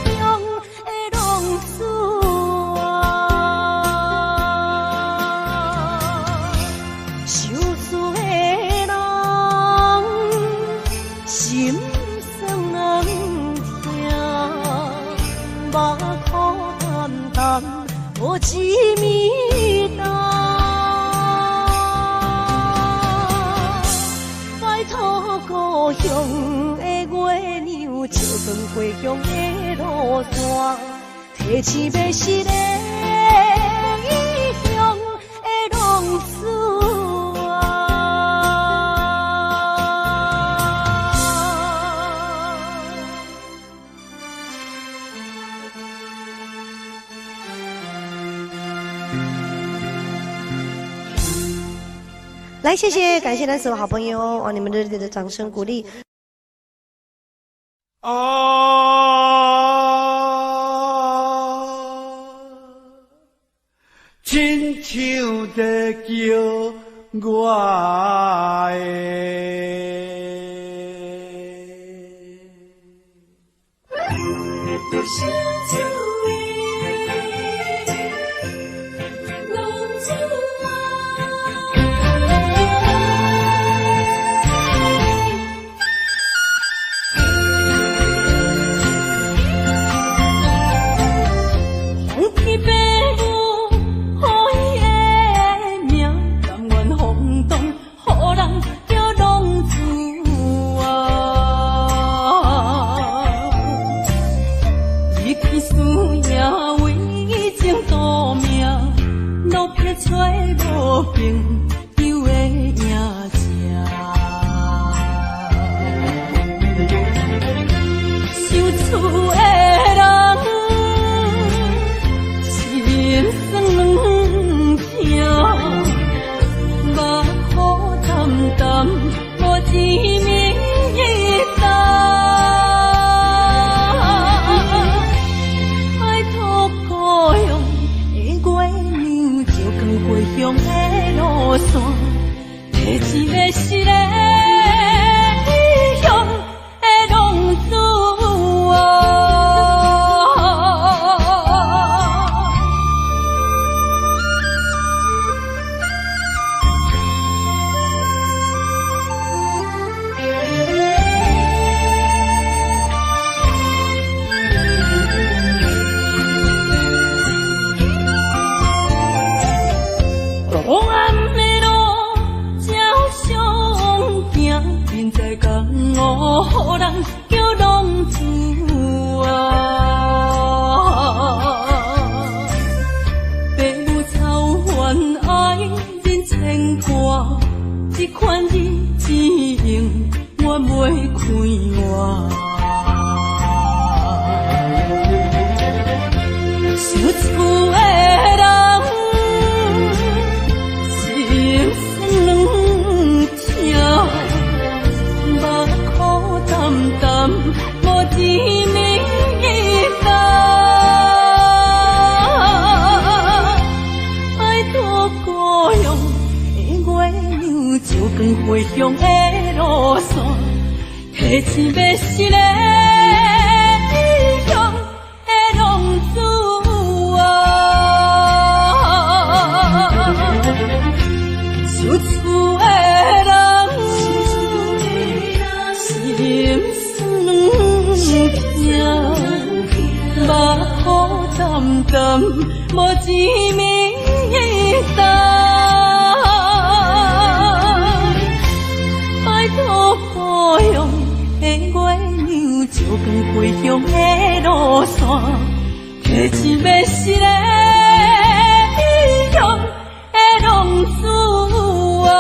乡的浪子啊！受罪的人。心酸人听，目眶淡淡，无一面红。拜托故乡的月亮，照光回乡的路线，提醒要是个异乡的浪子。来，谢谢，感谢咱所有好朋友哦，你们热烈的掌声鼓励。亲像在叫我予人叫浪子啊！父母操烦爱人牵挂，这款日子用我袂开我。想厝的人心酸两条，目苦淡淡无滋味道。爱托故乡的月亮，照光回乡的路线，提醒要是个异乡的浪子。想厝的人，心酸两条，目苦淡淡，无滋味道。拜托故乡的月亮，照光回乡的路线，提醒要是个异乡的浪子啊！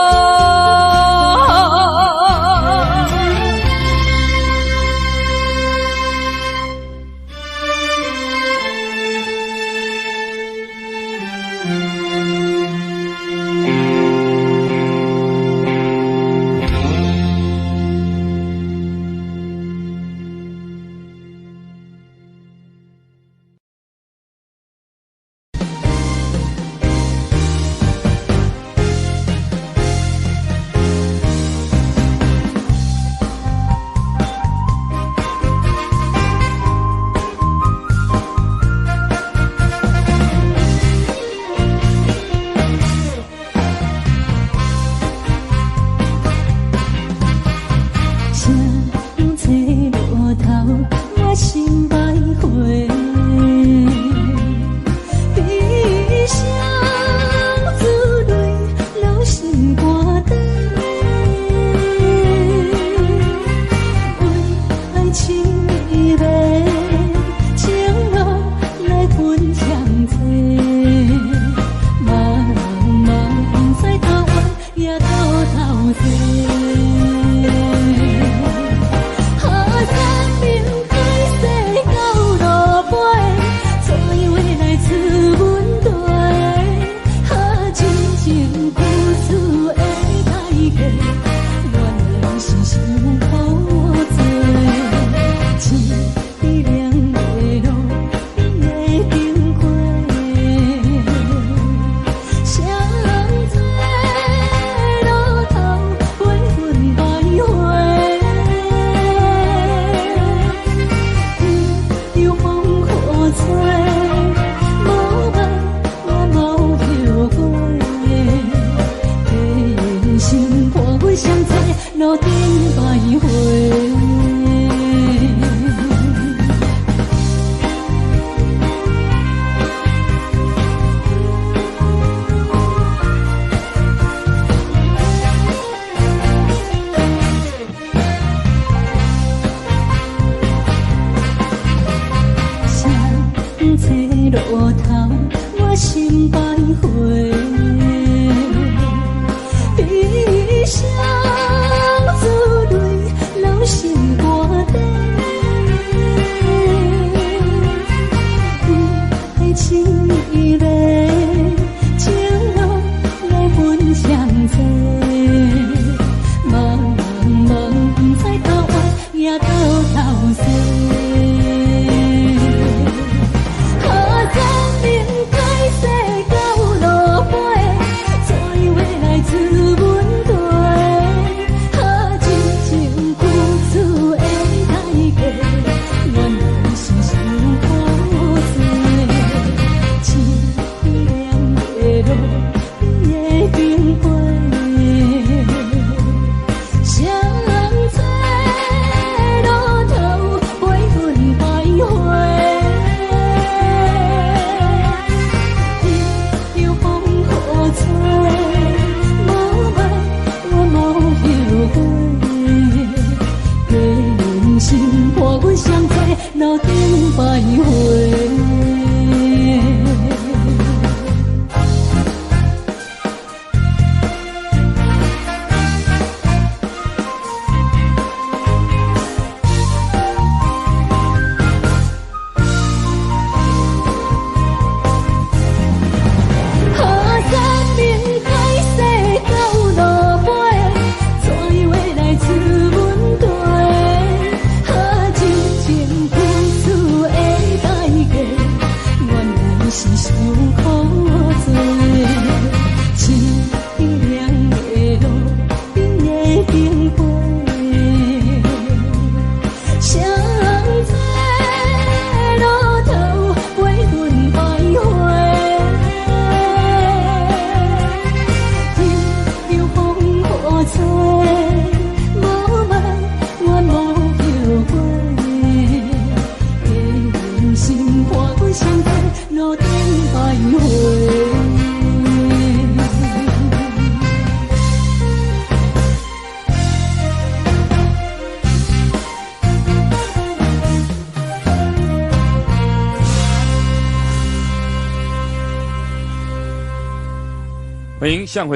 欢迎向回。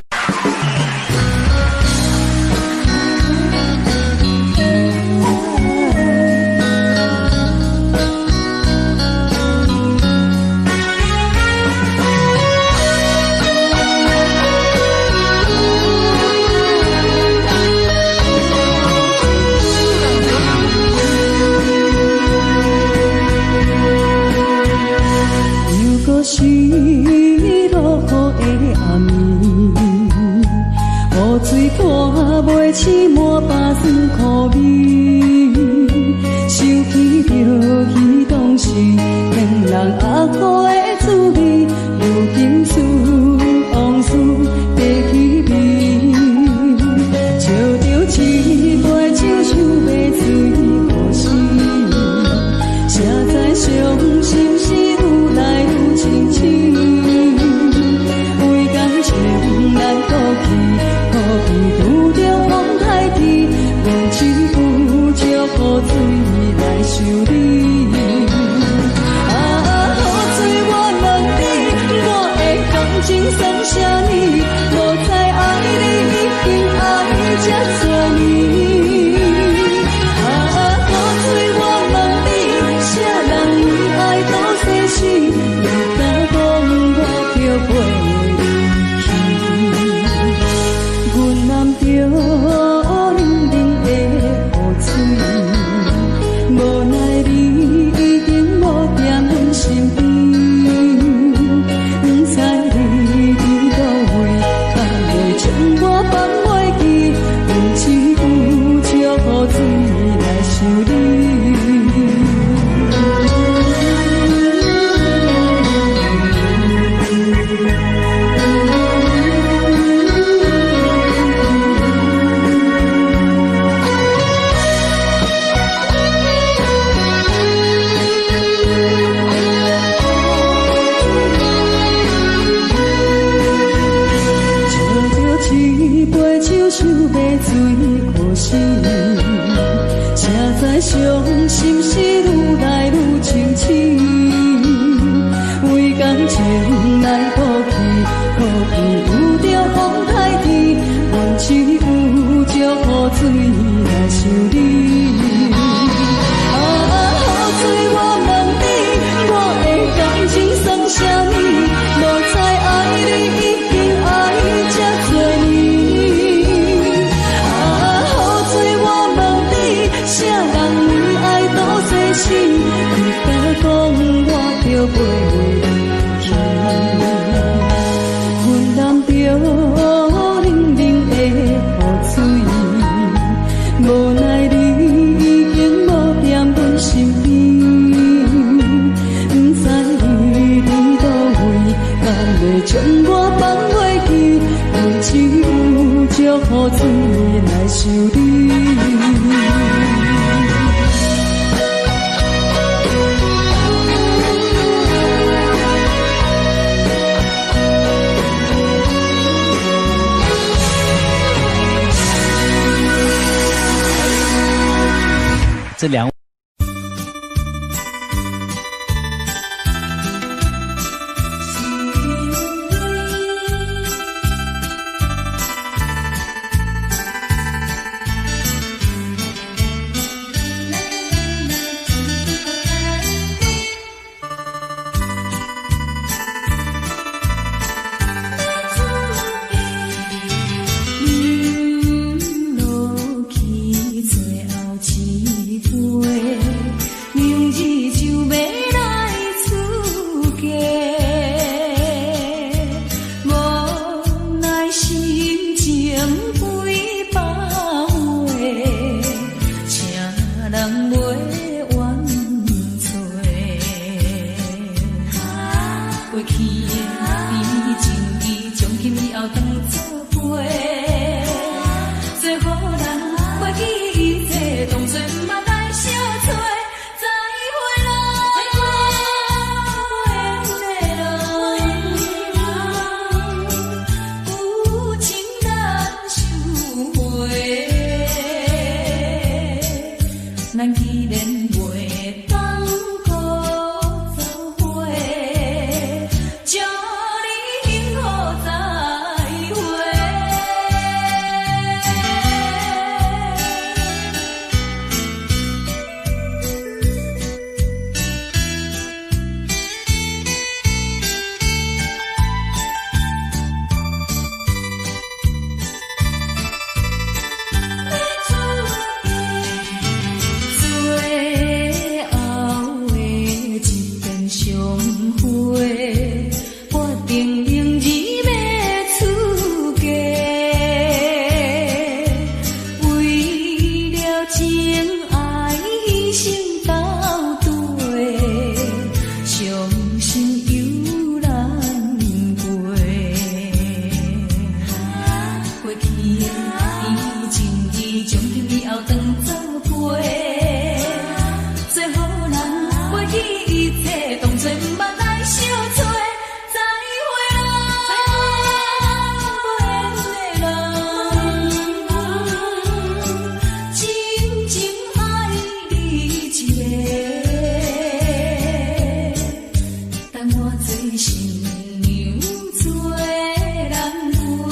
是落雨的暗暝，雨水拖袂起满巴酸苦味，想起着彼当时骗人压苦的滋味，如今思往事地起味，笑着一杯酒想要醉好时，谁知伤心事愈来愈清醒，为感情来过去，可比拄着风台天，用一壶借雨水来想你。啊，雨水我问你，我的感情算啥呢？无知爱你已经爱这多年。啊，雨水我问你，啥人为爱都逝世？阮揽着冷冷的雨水，无奈你已经无在阮身边，不知你伫倒位，敢会将我放袂记？用一壶借雨水来想你。想要醉好时，谁知伤心事愈来愈清醒，为感情来过去，可比拄着风台天，阮一壶借雨水来想你。啊，雨水我问你，我的感情算啥呢？无知爱你已经爱这多年。啥人为爱都逝世？你敢讲我着袂记？阮揽着冷冷的雨水，无奈你已经无在阮身边，不知你伫倒位，敢会将我放袂记？用一壶借雨水来想你。这两位。祝你幸福在我做新娘做人陪，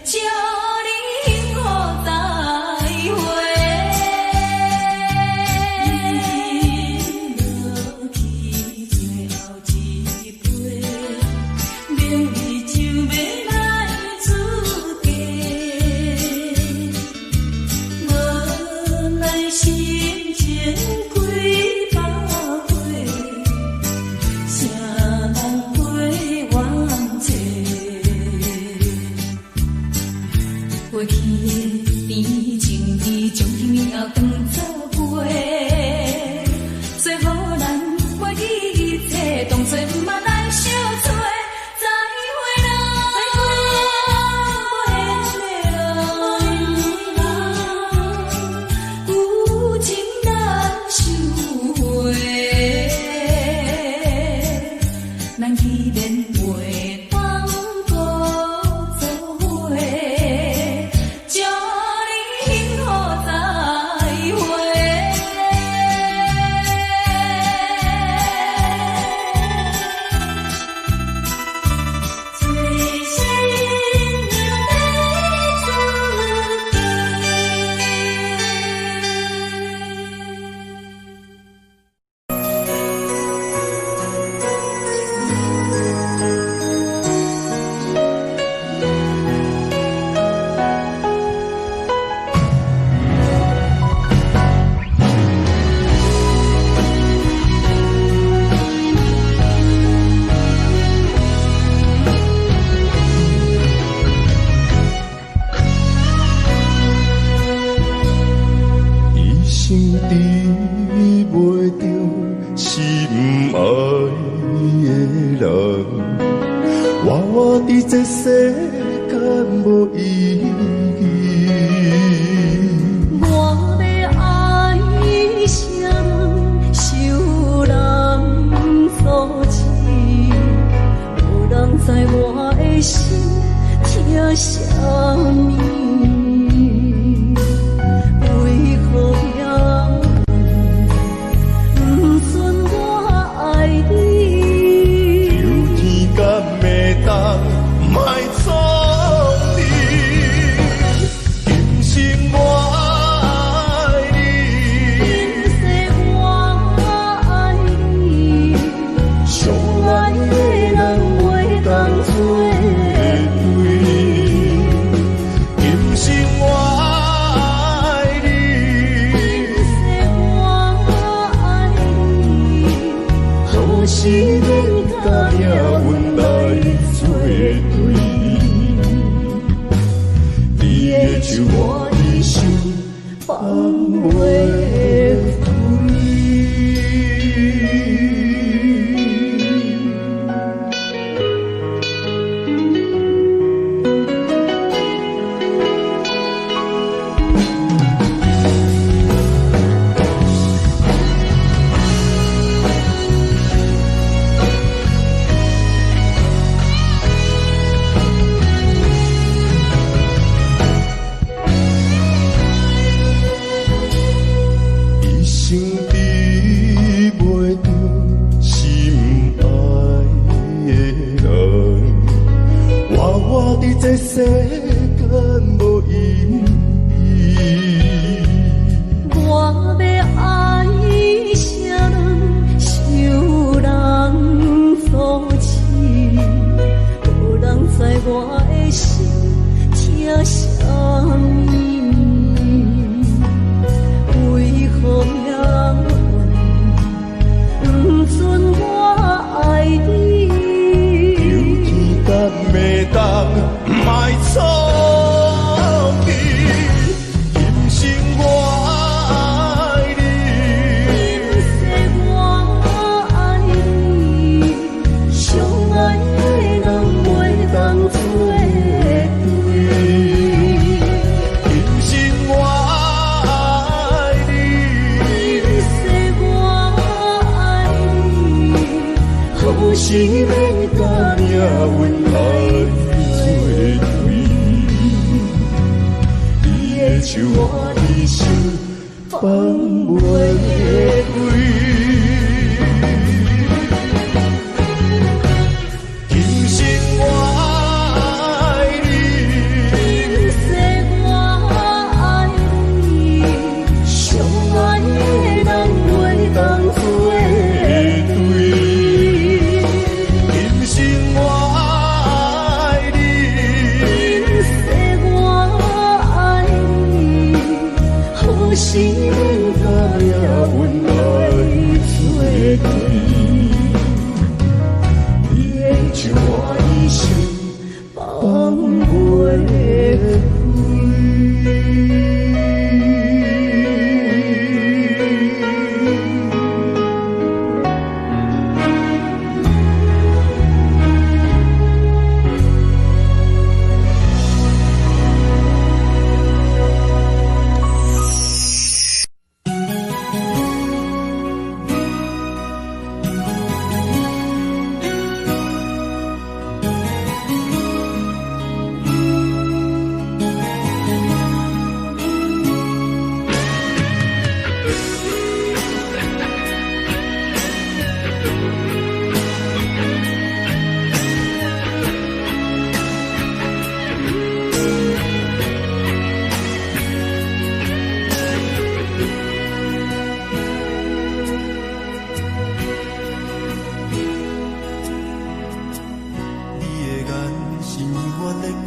祝你幸福再会。你落去最后一杯，明日就要来出嫁。无奈心情几百回，谁人陪阮坐？过去的甜情意，从今以后当作陪。最好咱忘记一切，当作毋捌咱相做。再会啦，有情难收回，咱既然袂当搁做伙，祝你幸福再会。最新娘要出嫁。一生治袂着心爱的人，活伫这世间无意义。我要爱啥人，受人所欺，无人知我的心疼啥物。为何让不准我爱你？有天敢会当卖错你，今生我爱你，今世我爱你，相爱的人袂当做对。今生我爱你，今世我爱你，何时免甲命运来作对？你的手，我的手，放袂开。一生治袂着心爱的人，活伫这世间无意义。我要爱啥人，受人所欺，无人知我的心疼啥物。为何命运不准我爱你？有天敢会当卖错你，今生我爱你，今世我爱你，相爱的人袂当做对。今生我爱你，今世我爱你，何时免甲命运来作对？你的手，我的手，放袂开。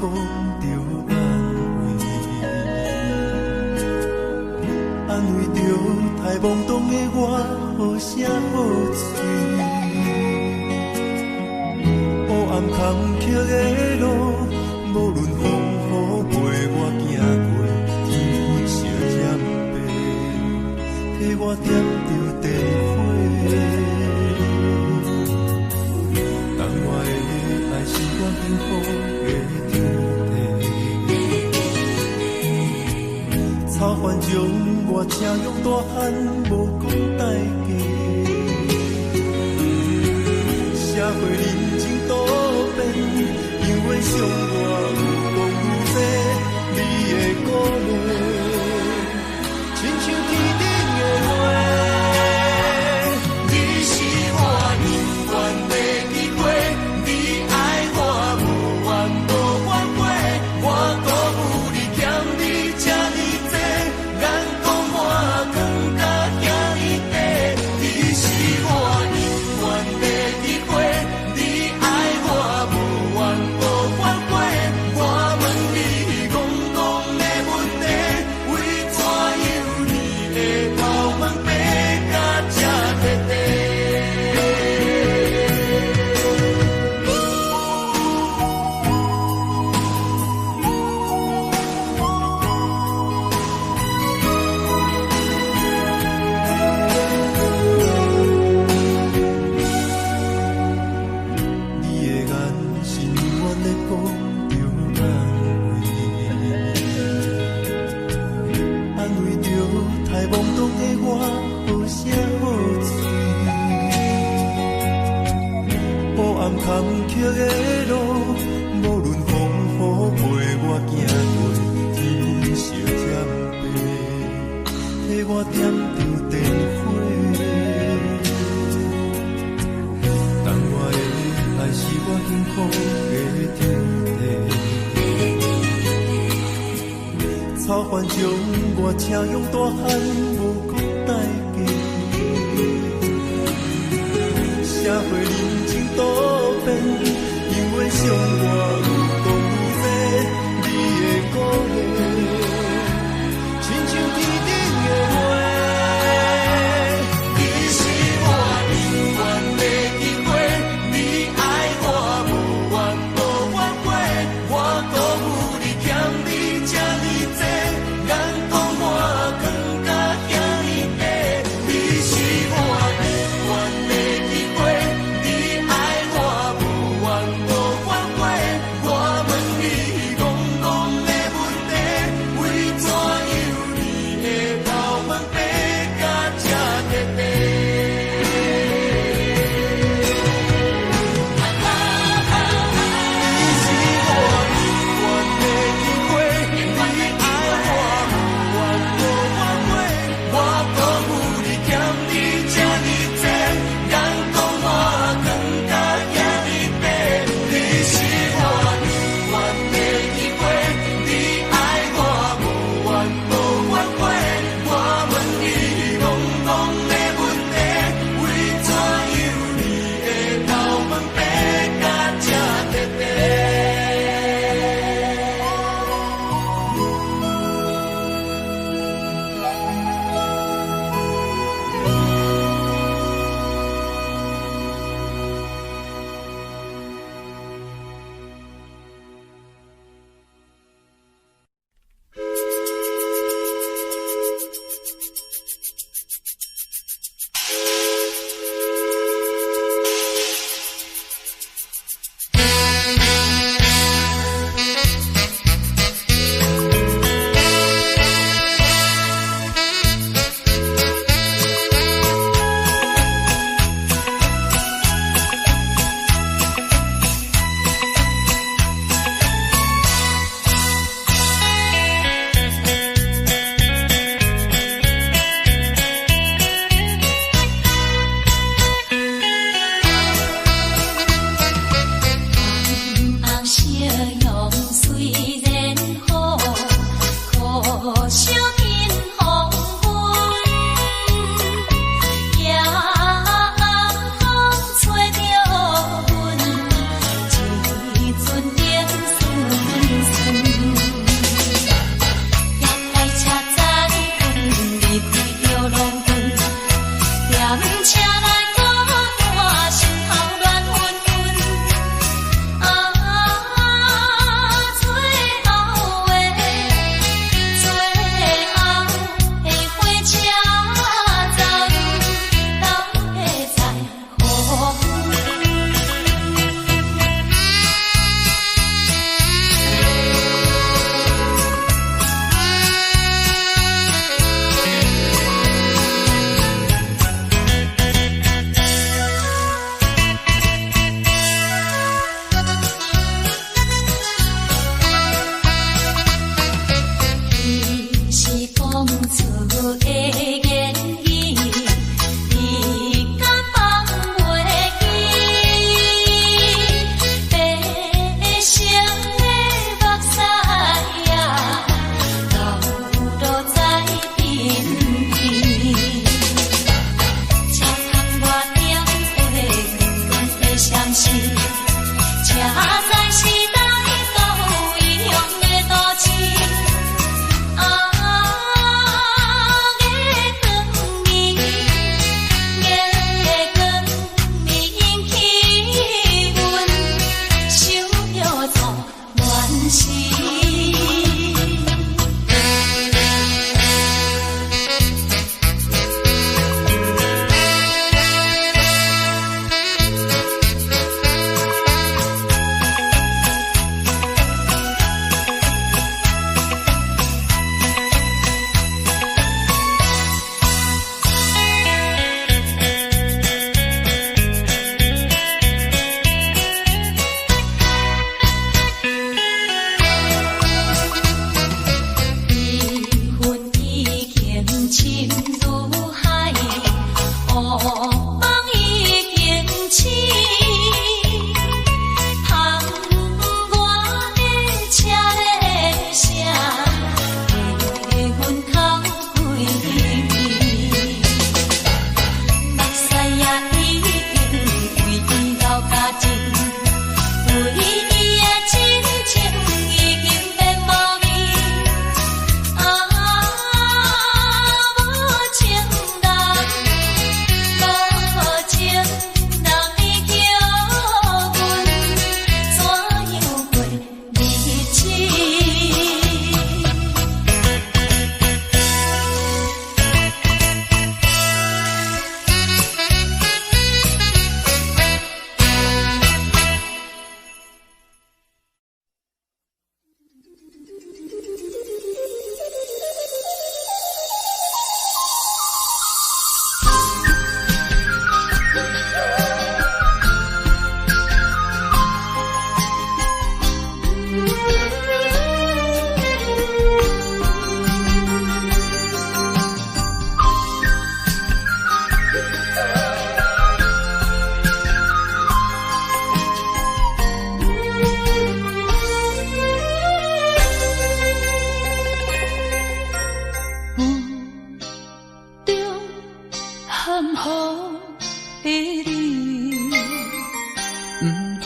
着安慰着太懵懂的我，好声好嘴。黑暗坎坷的路，无论风雨陪我行过，天昏烧渐白，替我点着灯火。当我的爱是我幸福的天地，草原将我车用大汉，无讲代价。社会人情多变，因为伤我有讲有多，你的鼓励，亲像天顶的花。你是我永远的机会，你爱我无怨无反悔，我鼓舞你欠你这呢多，眼光我更加惊伊地。你是我永远的机会，你爱我无怨无反悔，我问你戆戆的问题，为怎样你的头毛白甲这彻底？你的眼是永远在讲着安慰着太懵懂的我，好声好嘴。黑暗坎坷的路，无论风雨陪我行过，天昏烧渐白，替我点着灯火。当我的爱是我幸福的天地，草原将我车用大汉，无讲代价。社会人情多变，因为伤我有讲有多，你的鼓励，亲像天顶的花。你是我永远的机会，你爱我无怨无反悔，我鼓舞你欠你这呢多，眼光我更加惊伊地。你是我永远的机会，你爱我无怨无反悔，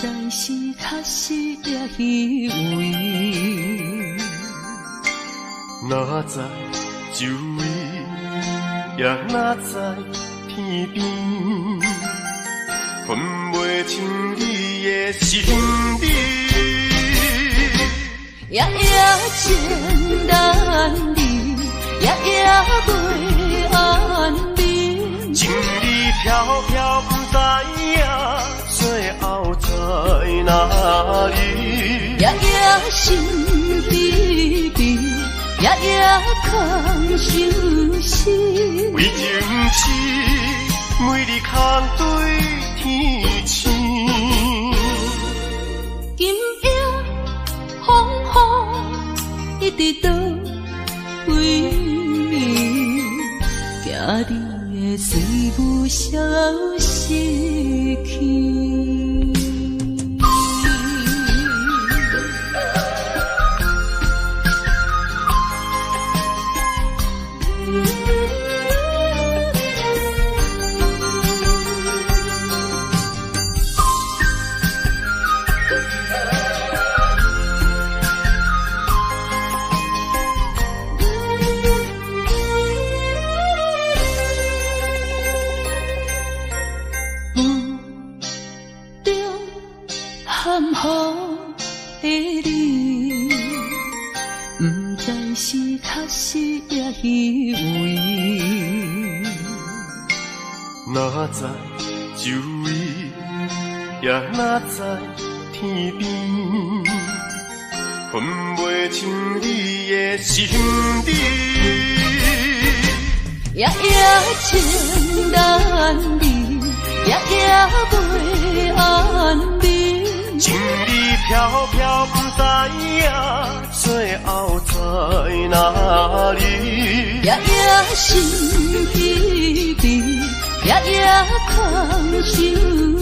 知是确实也虚伪。哪知周围，也哪知天边，分袂清你的心理。夜夜情难离，夜夜袂安眠。情意飘飘，不知影最后在哪里。夜夜心悲悲，夜夜空相思。为情痴，每日空对天星。今夜风雨一直到为暝，惊你的随无消息去。哪知周围，也哪知天边，分袂清你的心理。夜夜情难离，夜夜袂安眠。情意飘飘，不知影最后在哪里。夜夜心悲悲，夜夜空相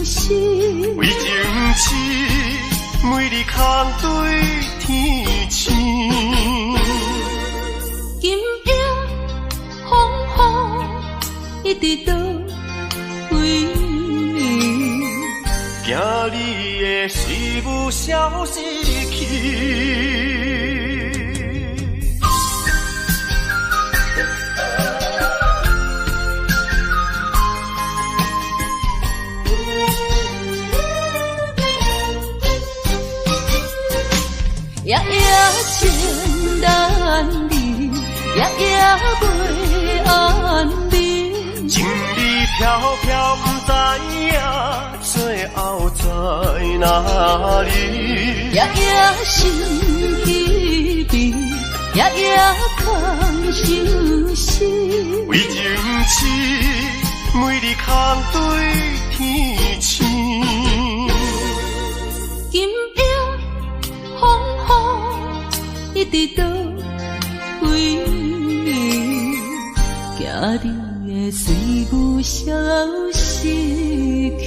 思。为情痴，每日空对天星。今夜风雨一直到为暝，惊你的随无消息去。夜夜情难离，夜夜袂安眠。情意飘飘，不知影最后在哪里。夜夜心悲悲，夜夜空相思。为情痴，每日空对天星。今夜风雨一直到为暝，惊你的随无消息去。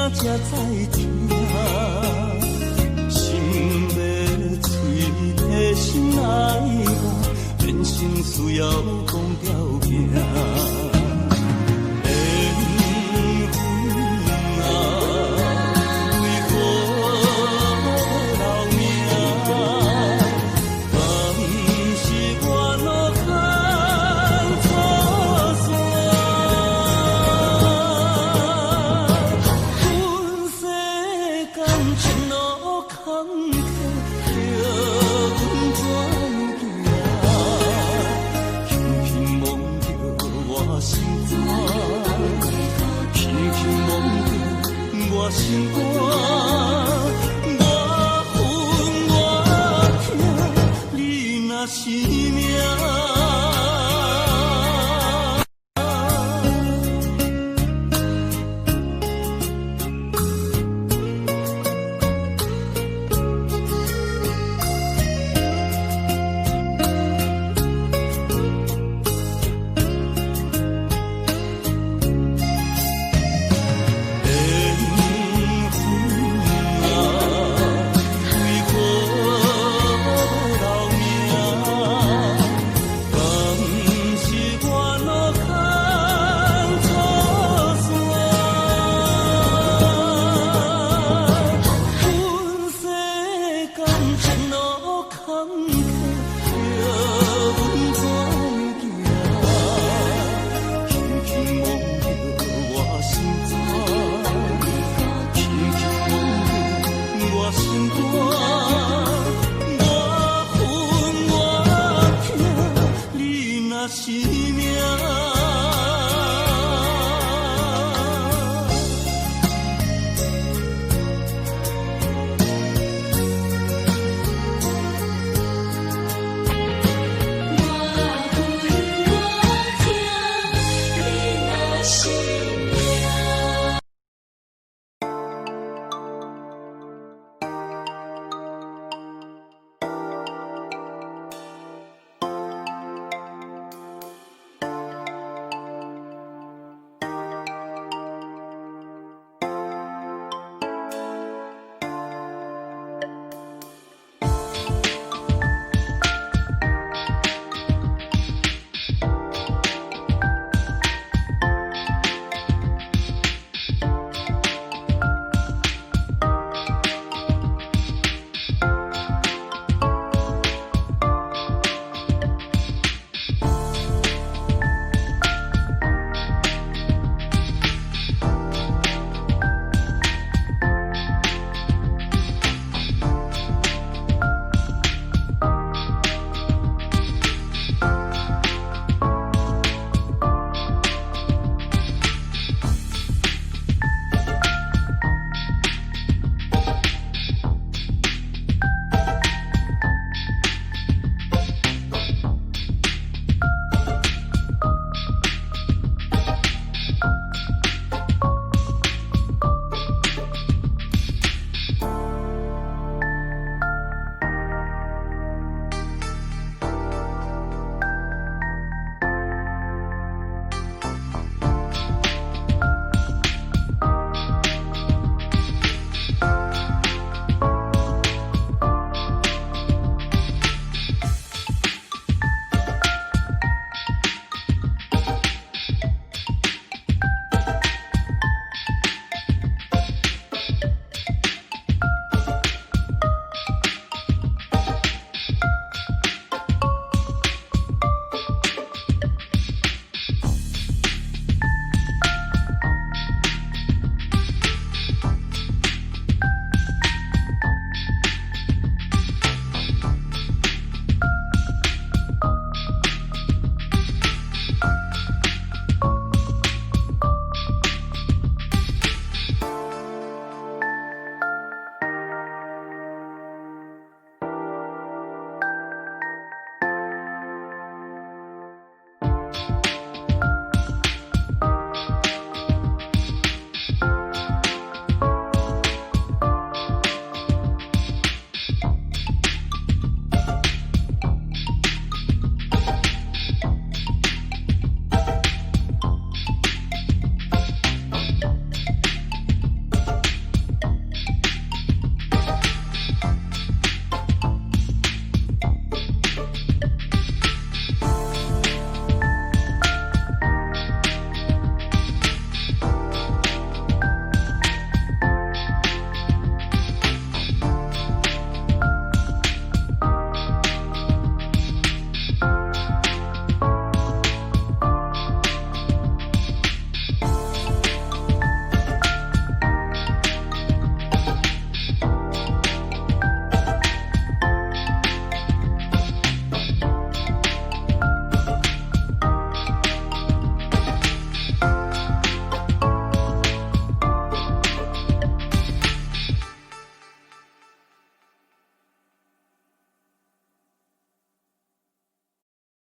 才知听，心要碎，提心爱我，人生需要讲条件。缘分啊，为何留命？敢是我路坎错线？我心肝，我恨我痛，你若是命。come